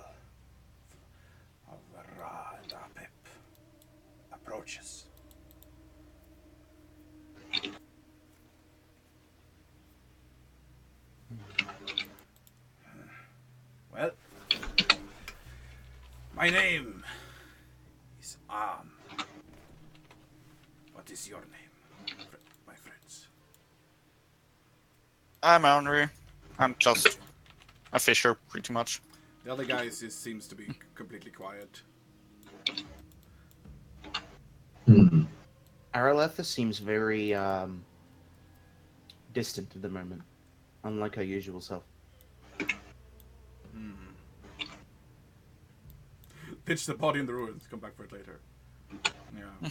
of Ra and Apep approaches. Well, my name is Am. What is your name, my friends? I'm Henry. I'm just a fisher, pretty much. The other guy seems to be completely quiet. Hmm. Araletha seems very distant at the moment, unlike her usual self. Pitch the body in the ruins. Come back for it later. Yeah.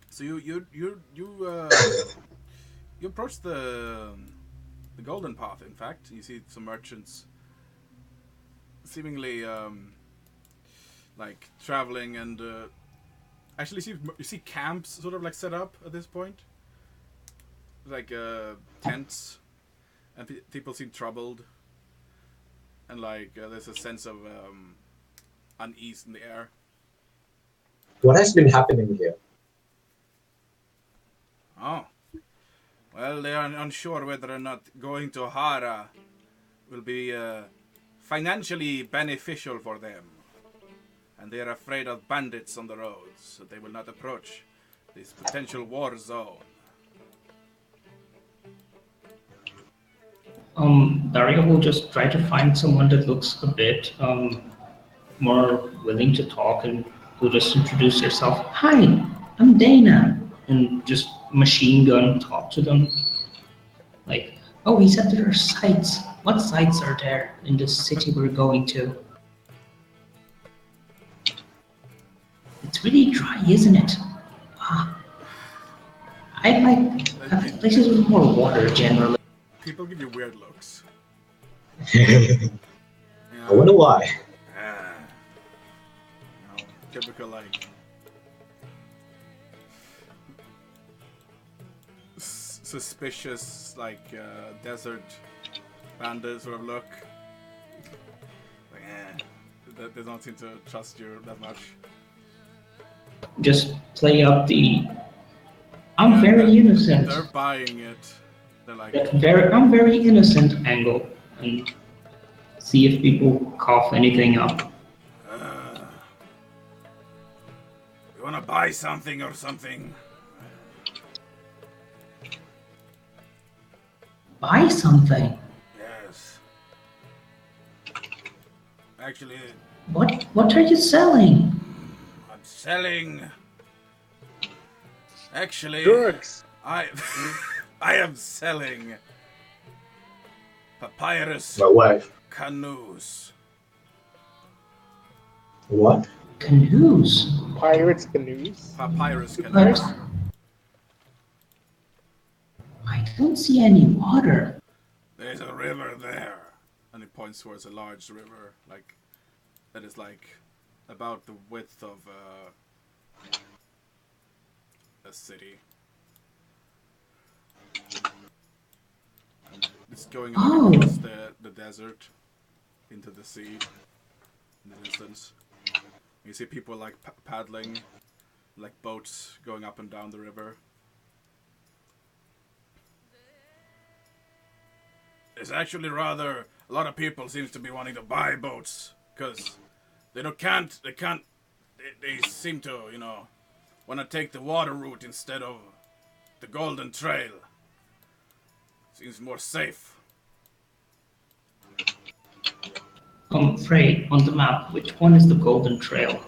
So you approach the golden path. In fact, you see some merchants, seemingly like traveling, and actually you see camps sort of like set up at this point, like tents, and people seem troubled, and like there's a sense of unease in the air. What has been happening here? Oh. Well, they are unsure whether or not going to Hara will be financially beneficial for them. And they are afraid of bandits on the roads, so they will not approach this potential war zone. Daria will just try to find someone that looks a bit more willing to talk and will just introduce herself. Hi, I'm Dana. And just machine gun talk to them. Like, oh, he said there are sites. What sites are there in the city we're going to? It's really dry, isn't it? Ah, I like places with more water generally. People give you weird looks. I wonder why. typical like suspicious like desert bandit sort of look. Like, they don't seem to trust you that much. Just play up the I'm Yeah, very innocent. They're buying it. They're like, I'm very innocent angle and see if people cough anything up. you wanna buy something or something? Buy something. Yes. Actually, What are you selling? I'm selling. Actually, Drugs. I I am selling papyrus My wife. canoes. What? Canoes. Pirates canoes. Papyrus But canoes. I don't see any water. There's a river there, and he points towards a large river, like that is like about the width of a city. It's going like Oh. across the desert into the sea in the distance. You see people like paddling, like boats going up and down the river. It's actually rather a lot of people seems to be wanting to buy boats because they can't they seem to want to take the water route instead of the Golden Trail. Seems more safe. Frey, on the map, which one is the Golden Trail?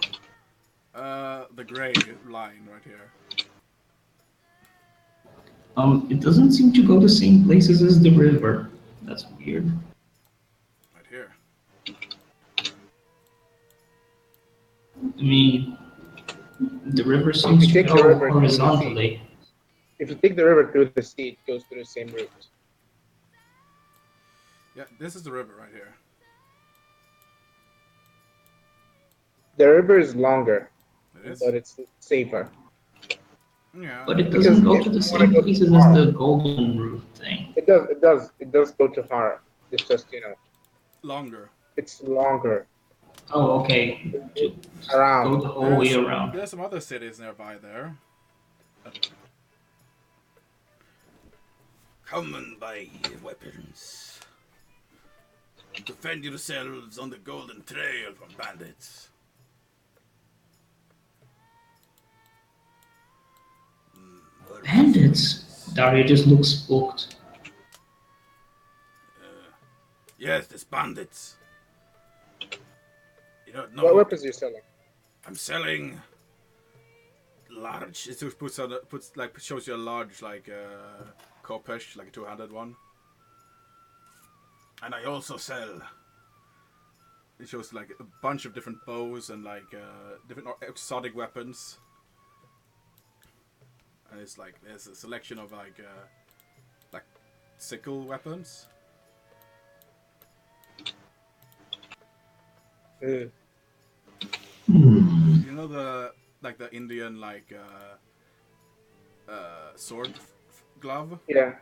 The gray line right here. It doesn't seem to go the same places as the river. That's weird. Right here. I mean, the river seems you to take the go river through the sea, horizontally. if you take the river through the sea, it goes through the same route. Yeah, this is the river right here. The river is longer, It is? but it's safer. Yeah. But it Because doesn't go if to the you want to same go to places as Hara, the Golden Route thing. it does go to Hara. It's just Longer. it's longer. Oh, okay. To Around. go the whole way There's around. some other cities nearby there. Come and buy weapons. Defend yourselves on the Golden Trail from bandits. Bandits? Daria just looks spooked. Yes, there's bandits. You don't know. What weapons are you selling? I'm selling large. It just shows you a large kopesh, like a two-handed one. And I also sell. It shows like a bunch of different bows and like different exotic weapons. And it's like there's a selection of like sickle weapons. Mm. Hmm. You know the Indian sword glove. Yeah,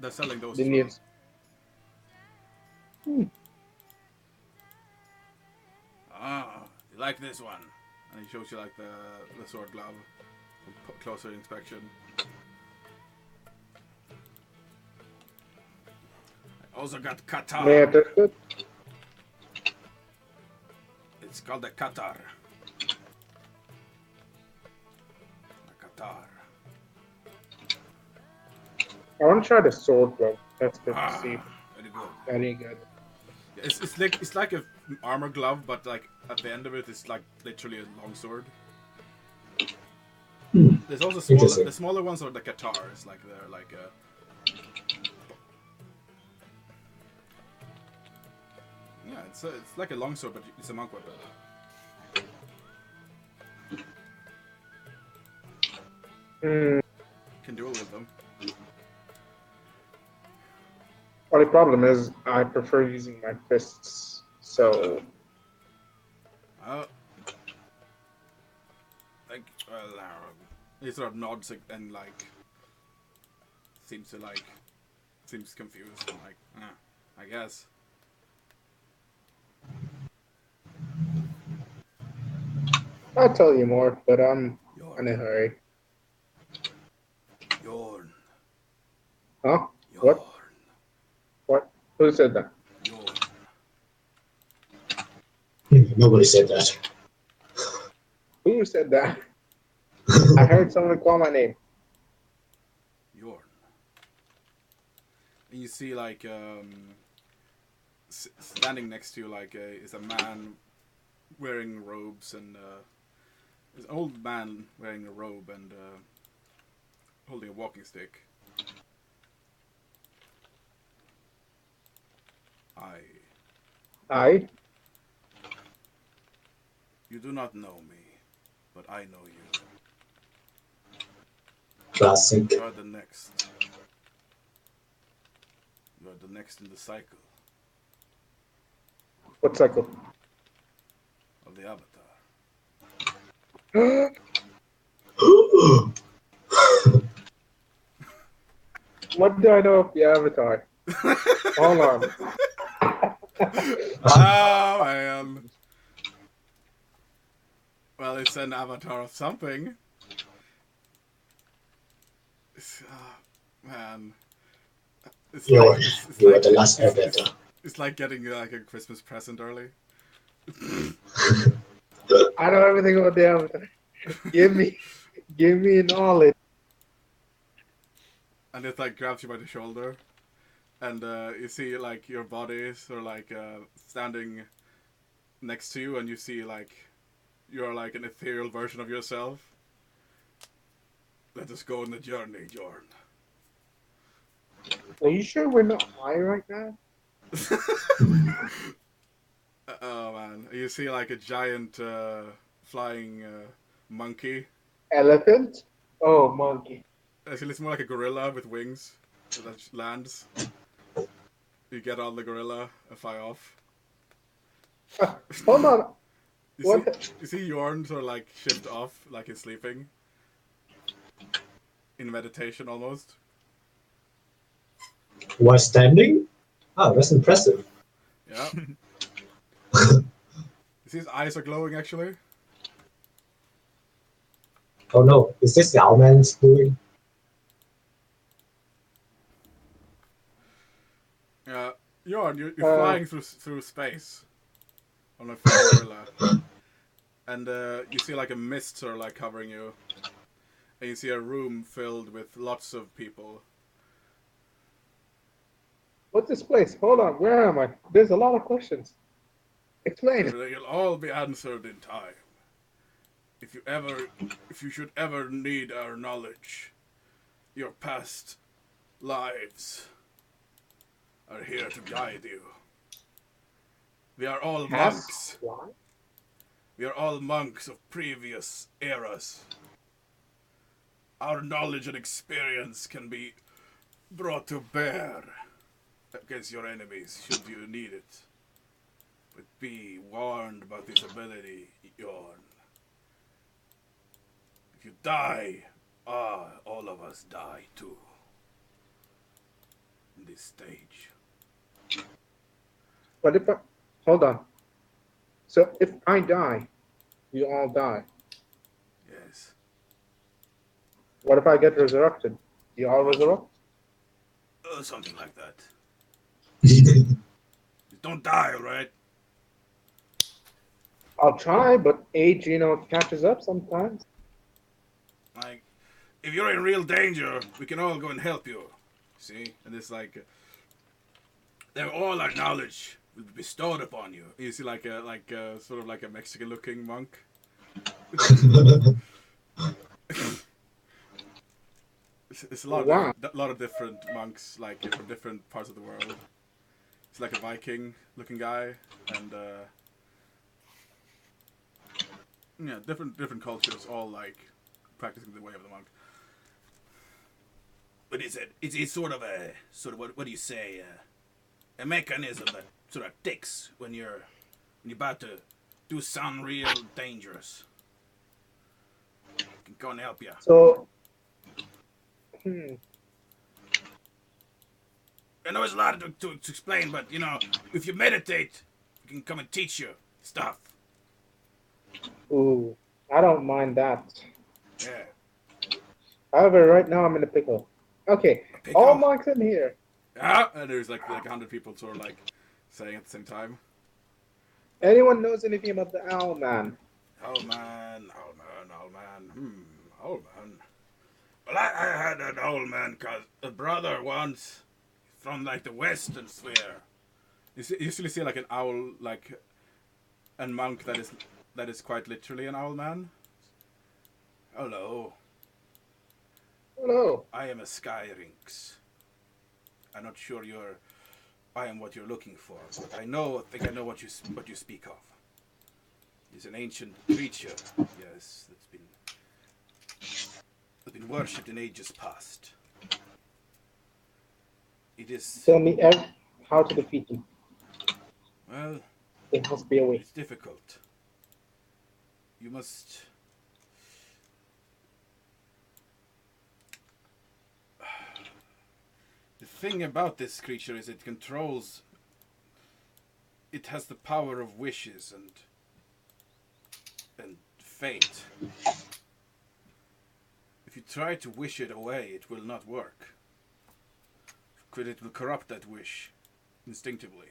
They're selling those the as well. Indians. Hmm. Ah, you like this one? And he shows you like the sword glove from closer inspection. I also got Qatar. May I touch it? It's called the Qatar. The Qatar. I want to try the sword glove. That's good to see. Very good. Very good. It's like a armor glove, but like at the end of it, it's like literally a long sword. Hmm. There's also Interesting. the smaller ones are the Qatars, like they're like a. Yeah, it's like a longsword, but it's a monk weapon. Hmm. Can duel with them. Only problem is I prefer using my fists, So, Uh, like, well, he sort of nods and like seems to like seems confused and like, I guess. I'll tell you more, but I'm in Yorn, a hurry. Yorn, Huh? What? Yorn, What? Who said that? Yorn, Nobody said that. Who said that? I heard someone call my name. Yorn. And you see like standing next to you like is a man wearing robes and is an old man wearing a robe and holding a walking stick. I. I? You do not know me, but I know you. Classic. You are the next. You are the next in the cycle What cycle? of the Avatar. What do I know of the Avatar? Hold on. Oh man. Well, it's an avatar of something. Man, it's like You're, you are the last it's, Avatar. it's like getting like a Christmas present early. I know everything about the Avatar. Give me, give me knowledge. And it like grabs you by the shoulder, and you see like your body sort of like standing next to you, and you see like you're like an ethereal version of yourself. Let us go on the journey, Jorn. Are you sure we're not high right now? Oh man, you see like a giant flying monkey. Elephant? Oh, monkey. Actually, it's more like a gorilla with wings that lands. You get on the gorilla and fly off. Hold on. You see, What? you see Yorn sort of like shift off, like he's sleeping in meditation almost. While standing? Oh, that's impressive. Yeah. You see his eyes are glowing actually. Oh no, is this the Owlman's doing? Yeah, Yorn, you're Uh, flying through space on a flying gorilla, and you see like a mist sort of like covering you, and you see a room filled with lots of people. what's this place? Hold on. Where am I? There's a lot of questions. Explain. They'll all be answered in time. If you ever, if you should ever need our knowledge, your past lives are here to guide you. We are all Past monks. life? We are all monks of previous eras. Our knowledge and experience can be brought to bear against your enemies should you need it. But be warned about this ability, Yorn. If you die, all of us die too. In this stage. But if I, hold on. So if I die, you all die. Yes. What if I get resurrected? You all resurrect? Something like that. Don't die, alright? I'll try, but age, catches up sometimes. Like, if you're in real danger, we can all go and help you. See? And it's like, all our knowledge will be bestowed upon you. You see, sort of like a Mexican-looking monk. It's Wow. a lot of different monks, like from different parts of the world. It's like a Viking-looking guy, and yeah, different cultures, all like practicing the way of the monk. But it's sort of what do you say? A mechanism that sort of ticks when you're and you're about to do something real dangerous. I can go and help you. So, hmm, I know it's a lot to explain, but you know, if you meditate, we can come and teach you stuff. ooh, I don't mind that. Yeah, However, right now I'm in a pickle. Okay, a all pickle. marks in here. Yeah, and there's like 100 people sort of like saying at the same time. Anyone knows anything about the Owl Man? Oh man, oh man, oh man, oh man. Well, I had an old man cause a brother once from like the Western sphere. You usually see like an owl, like a monk that is quite literally an owl man. Hello, Hello. I am a Skyrynx. I'm not sure I am what you're looking for, but think I know what you speak of. It's an ancient creature, yes, that's been worshipped in ages past. It is Tell me how to defeat him. well, There must be a way. it's difficult. You must. The thing about this creature is it controls. It has the power of wishes and fate. If you try to wish it away, it will not work. It will corrupt that wish instinctively.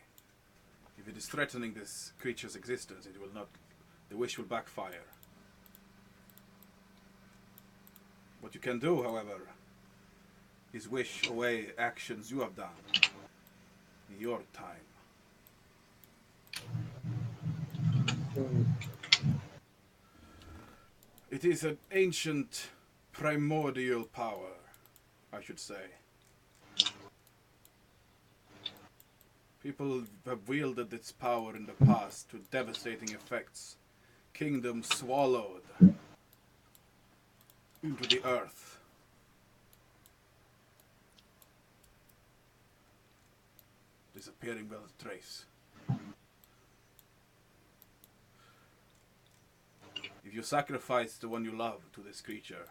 If it is threatening this creature's existence, it will not. The wish will backfire. What you can do, however, is wish away actions you have done in your time. Hmm. It is an ancient, primordial power, I should say. People have wielded its power in the past with devastating effects. Kingdoms swallowed into the earth. Disappearing without a trace. If you sacrifice the one you love to this creature,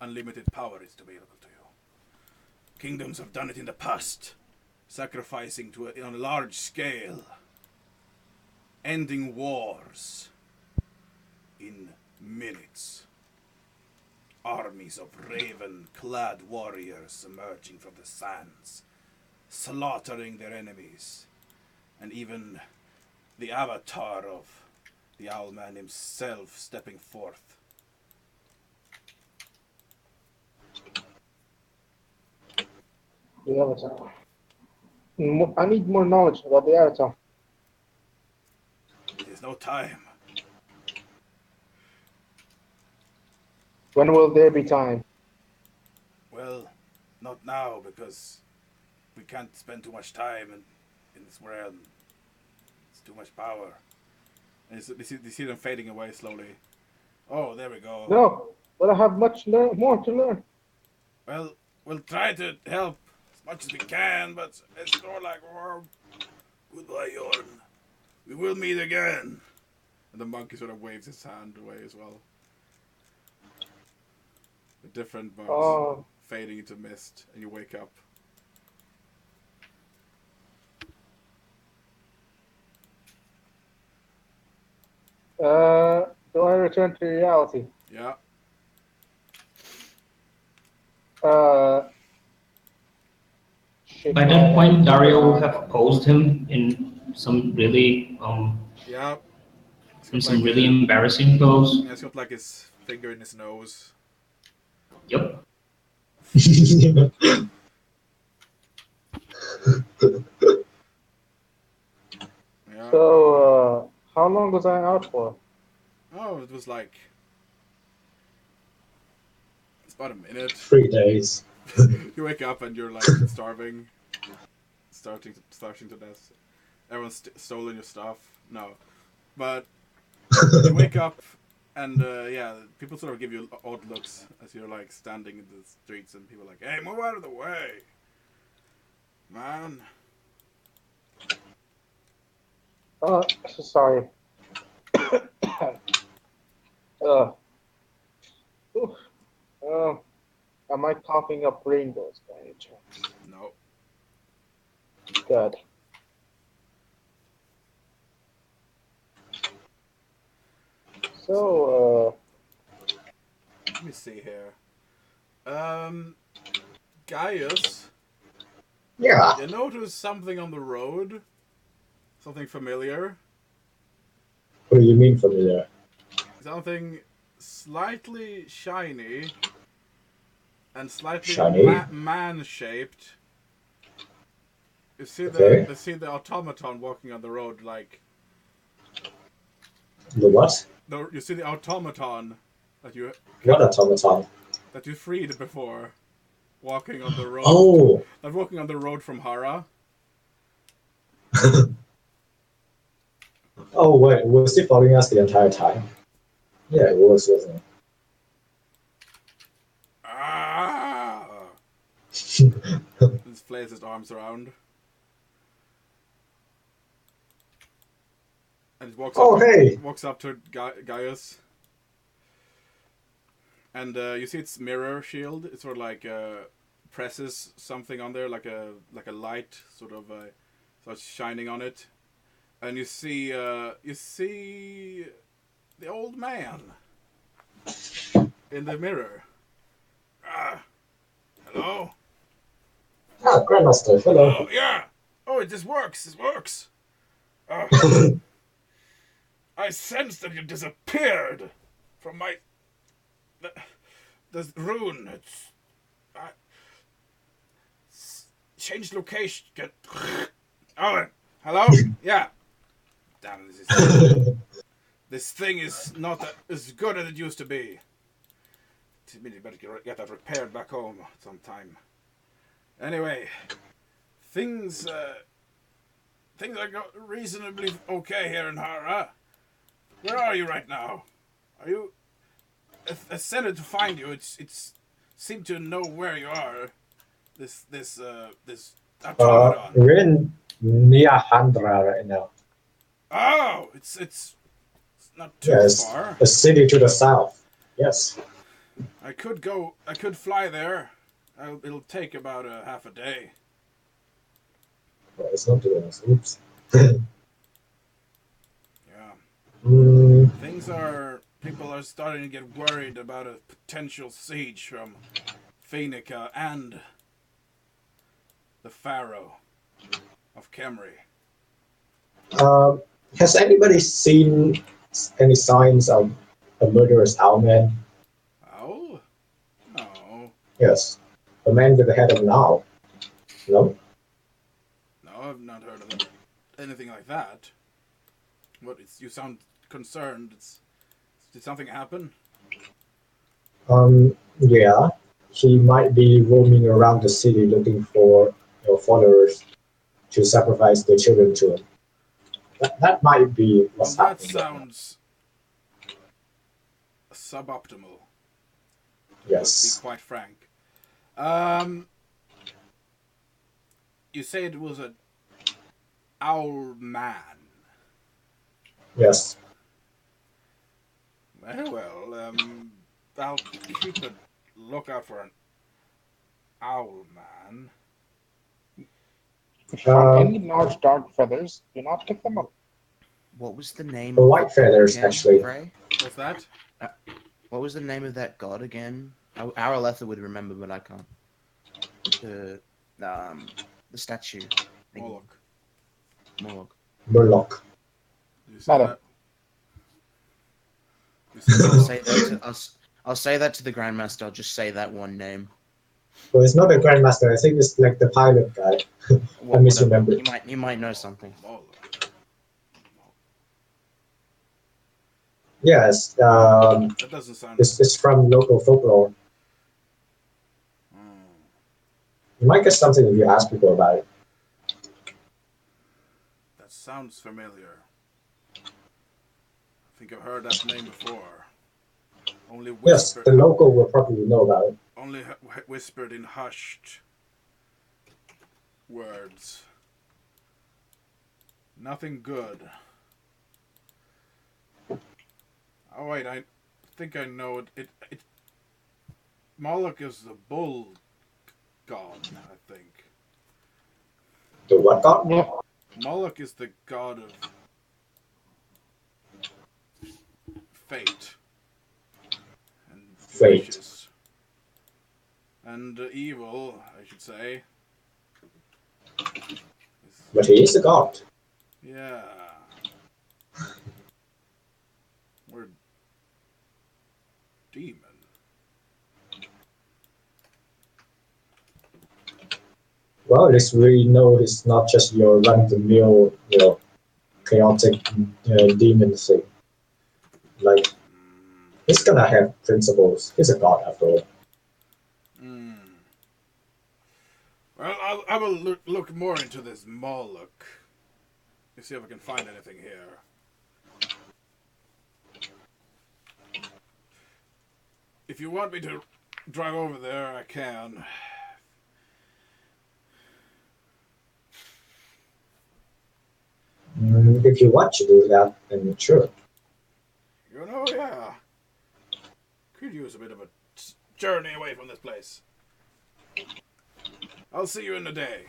unlimited power is available to you. Kingdoms have done it in the past, sacrificing on a large scale, ending wars in minutes. Armies of raven-clad warriors emerging from the sands, slaughtering their enemies, and even the avatar of the Owlman himself stepping forth. The Avatar. I need more knowledge about the Avatar. It is no time. When will there be time? Well, not now, because we can't spend too much time in this realm. It's too much power. And you see them fading away slowly. Oh, there we go. No, but I have more to learn. Well, we'll try to help as much as we can, but it's more like, oh, goodbye, Yorn. We will meet again. And the monkey sort of waves his hand away as well. The different monks Oh, fading into mist, and you wake up. do I return to reality? Yeah. Uh, shit. By that point, Dario will have posed him Yeah. He's in got some like really embarrassing pose. yeah, he's got like his finger in his nose. Yep. Yeah. So, how long was I out for? Oh, it was like it's about a minute. 3 days. You wake up and you're like starving, starving to death. Everyone's stolen your stuff. No, but you wake up and yeah, people sort of give you odd looks as you're like standing in the streets, and people are like, "Hey, move out of the way, man." Sorry. uh, oof, uh, am I coughing up rainbows by any chance? No. Good. So So, let me see here. Um, Gaius, Yeah. you notice something on the road? Something familiar? What do you mean familiar? Something slightly shiny and slightly Shiny? man-shaped. Okay. You see the automaton walking on the road like The what? you see the automaton that you What kept automaton? that you freed before walking on the road to Oh! not walking on the road from Hara. Oh, wait, was he following us the entire time? Yeah, it was, wasn't Ah! it? Displays his arms around and it Oh, hey! walks up to Gaius and you see its mirror shield. It sort of like presses something on there, like a light, sort of starts shining on it, and you see the old man in the mirror. Ah, hello, Ah, Grandmaster, hello. hello, yeah. Oh, it just works. It works. Ah, I sensed that you disappeared from my the rune. It's I, changed location. Get oh, hello, yeah. Damn, this thing is not as good as it used to be. You better get that repaired back home sometime. Anyway, things things are reasonably okay here in Hara. Where are you right now? Are you? I sent it to find you. It's seemed to know where you are. This automaton. We're in Niahandra right now. Oh, it's not too Yes, far. a city to the south. Yes. I could go. I could fly there. It'll take about a half a day. Well, it's not doing this. Oops. Yeah. Mm, Things are. People are starting to get worried about a potential siege from Phoenica and the Pharaoh of Kemri. uh, has anybody seen any signs of a murderous owlman? Owl? No. Yes. A man with the head of an owl. No? No, I've not heard of anything like that. What? You sound concerned. Did something happen? Yeah. He might be roaming around the city looking for followers to sacrifice their children to him. That might be Well, what's that happening right now. sounds suboptimal, to be Yes. quite frank. Um, you say it was an owl man. Yes. Very well. I'll keep a lookout for an owl man. if you find Um, any large dark feathers, do not pick them up. What was the name the of white the god feathers, again, actually. Frey? What's that? Uh, what was the name of that god again? Araletha would remember, but I can't. The the statue. Thingy. Moloch. Moloch. Murloc. You say Madam, that? You say I'll Moloch? say that to us. I'll say that to the Grandmaster. I'll just say that one name. Well, it's not the Grandmaster. I think it's like the pilot guy. I Whatever. misremembered. He might know something. Moloch. Yes. That doesn't sound. It's from local folklore. Hmm, You might get something if you ask people about it. that sounds familiar. I think I've heard that name before. Only Yes, whispered. the local will probably know about it. Only whispered in hushed words. Nothing good. Oh wait, I think I know it. Moloch is the bull god, I think. The what god? Yeah. Moloch is the god of fate and Fate. wishes and evil, I should say. But he is a god. Yeah. We're demon. Well, at least we know it's not just your run-of-the-mill, chaotic demon thing. Like, he's gonna have principles. He's a god after all. Mm. Well, I will look more into this Moloch. See if I can find anything here. If you want me to drive over there, I can. If you want to do that, then sure. Yeah. Could use a bit of a journey away from this place. I'll see you in a day.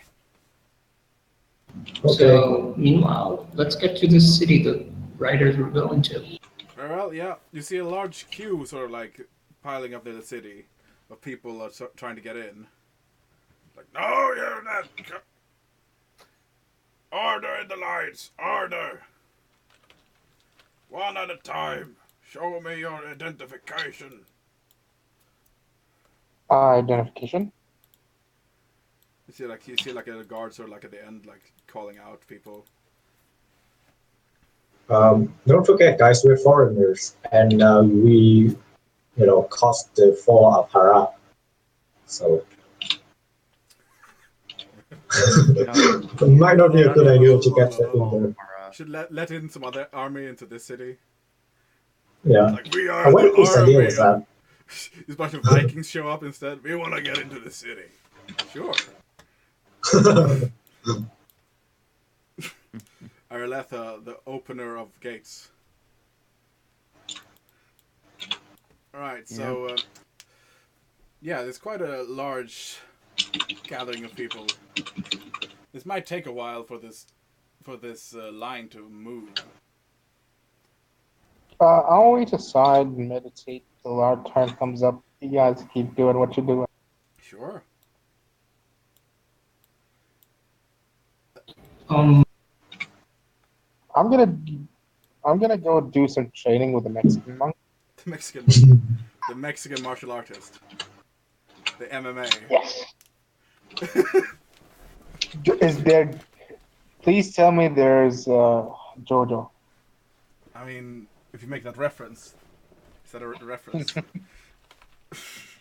Okay. So, meanwhile, let's get to the city the riders were going to. Well, yeah. You see a large queue sort of like piling up near the city of people are trying to get in. Like, no, you're not. Order in the lights. Order. One at a time. Show me your identification. Identification. You see like a guard sort of like at the end, like calling out people. Don't forget, guys, we're foreigners, and we, caused the fall of Hara. So it might not be a good idea to get that in there. Should let in some other army into this city. Yeah. Like, we are And what the his idea army. was that? These bunch of Vikings show up instead. We want to get into the city. Sure. Areletha, the opener of gates. Alright, so yeah, there's quite a large gathering of people. This might take a while for this line to move. I'll wait aside and meditate till our turn comes up. You guys keep doing what you're doing. Sure. Um, I'm gonna go do some training with the Mexican monk. The Mexican martial artist. The MMA. Yes. Is there? Please tell me there's Jojo. I mean, if you make that reference, is that a reference?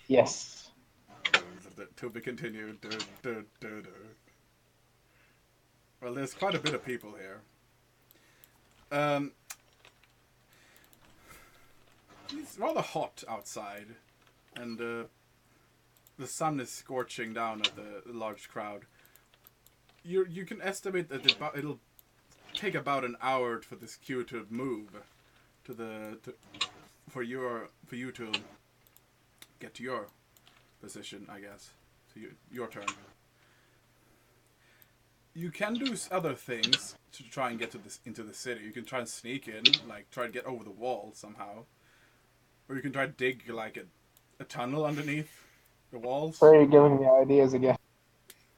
Yes. To be continued. Well, there's quite a bit of people here. It's rather hot outside, and the sun is scorching down at the large crowd. You can estimate that it'll take about an hour for this queue to move for you to get to your position, I guess. So your turn. You can do other things to try and get into the city. You can try and sneak in, like try to get over the wall somehow, or you can try to dig like a tunnel underneath the walls. Where are you giving me ideas again?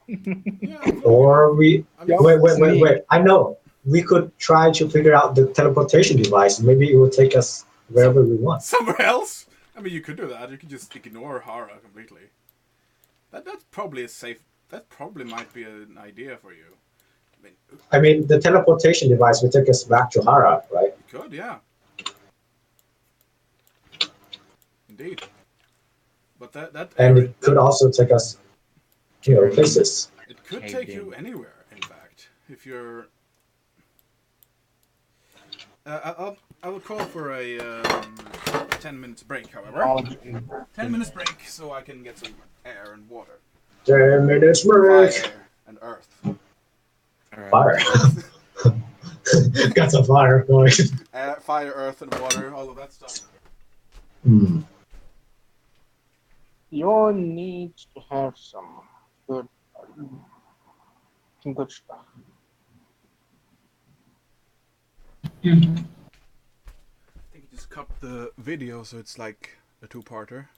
Yeah, Or we wait. Sneak. I know. We could try to figure out the teleportation device. Maybe it will take us wherever we want. Somewhere else? I mean, you could do that. You could just ignore Hara completely. That's probably safe. That probably might be an idea for you. I mean, the teleportation device will take us back to Hara, right? It could, yeah. Indeed. But that And area, it could also take us, places. it could take you anywhere. In fact, if you're, I will call for a 10 minutes break. However, 10 minutes break so I can get some air and water. 10 minutes break. Fire and earth. Fire. Got some fire going. Fire, earth, and water, all of that stuff. Hmm. You need to have good, some good stuff. Mhm. I think you just cut the video so it's like a two-parter.